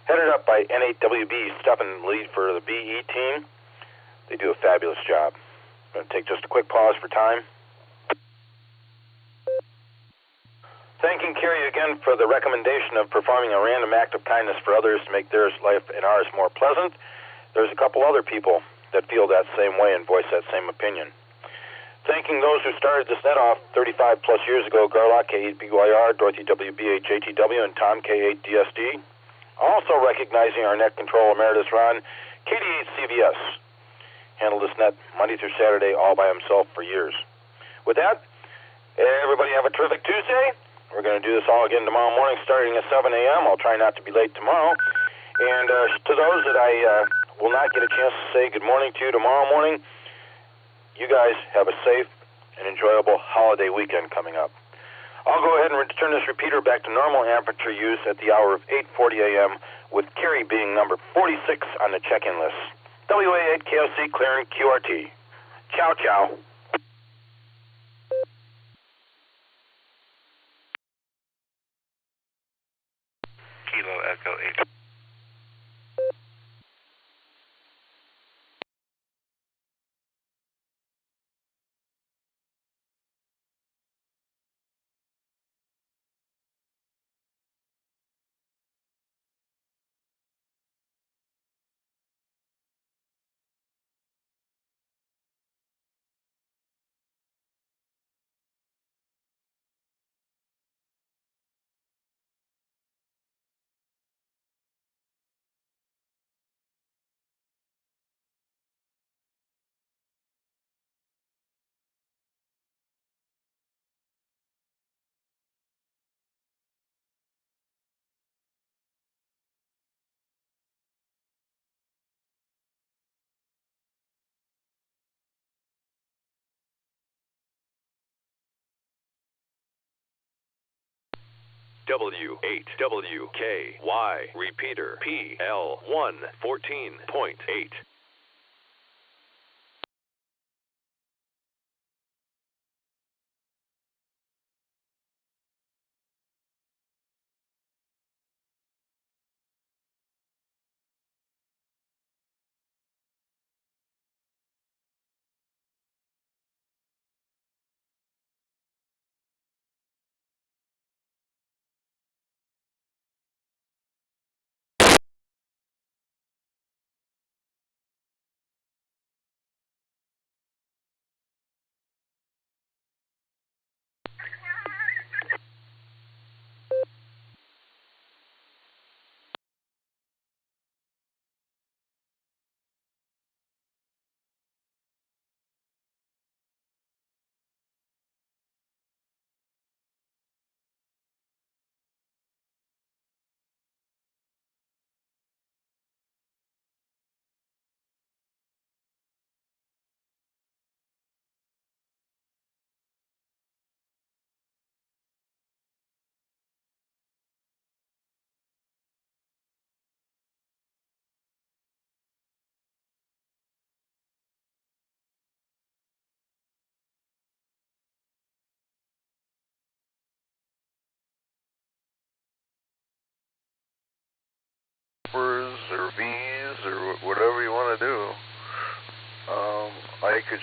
Headed up by N8WB, Stefan, lead for the BE team. They do a fabulous job. I'm going to take just a quick pause for time. Thanking Kerry again for the recommendation of performing a random act of kindness for others to make their life and ours more pleasant. There's a couple other people that feel that same way and voice that same opinion. Thanking those who started this net off 35 plus years ago, Garlock, K8BYR, Dorothy WBH, JTW, and Tom K8DSD. Also recognizing our net control emeritus Ron, KD8CVS. Handled this net Monday through Saturday all by himself for years. With that, everybody have a terrific Tuesday. We're going to do this all again tomorrow morning starting at 7 a.m. I'll try not to be late tomorrow. And to those that I will not get a chance to say good morning to tomorrow morning, you guys have a safe and enjoyable holiday weekend coming up. I'll go ahead and return this repeater back to normal aperture use at the hour of 8:40 a.m. with Kerry being number 46 on the check-in list. WA8KOC clearing QRT. Ciao, ciao. Kilo Echo 8. W8WKY. Repeater PL1 14.8. Or V's or whatever you want to do. I could.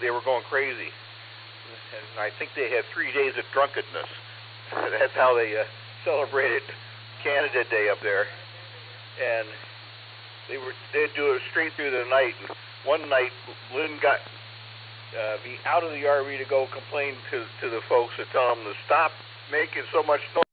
They were going crazy, and I think they had 3 days of drunkenness. That's how they celebrated Canada Day up there, and they'd do it straight through the night. And one night, Lynn got me out of the RV to go complain to the folks and tell them to stop making so much noise.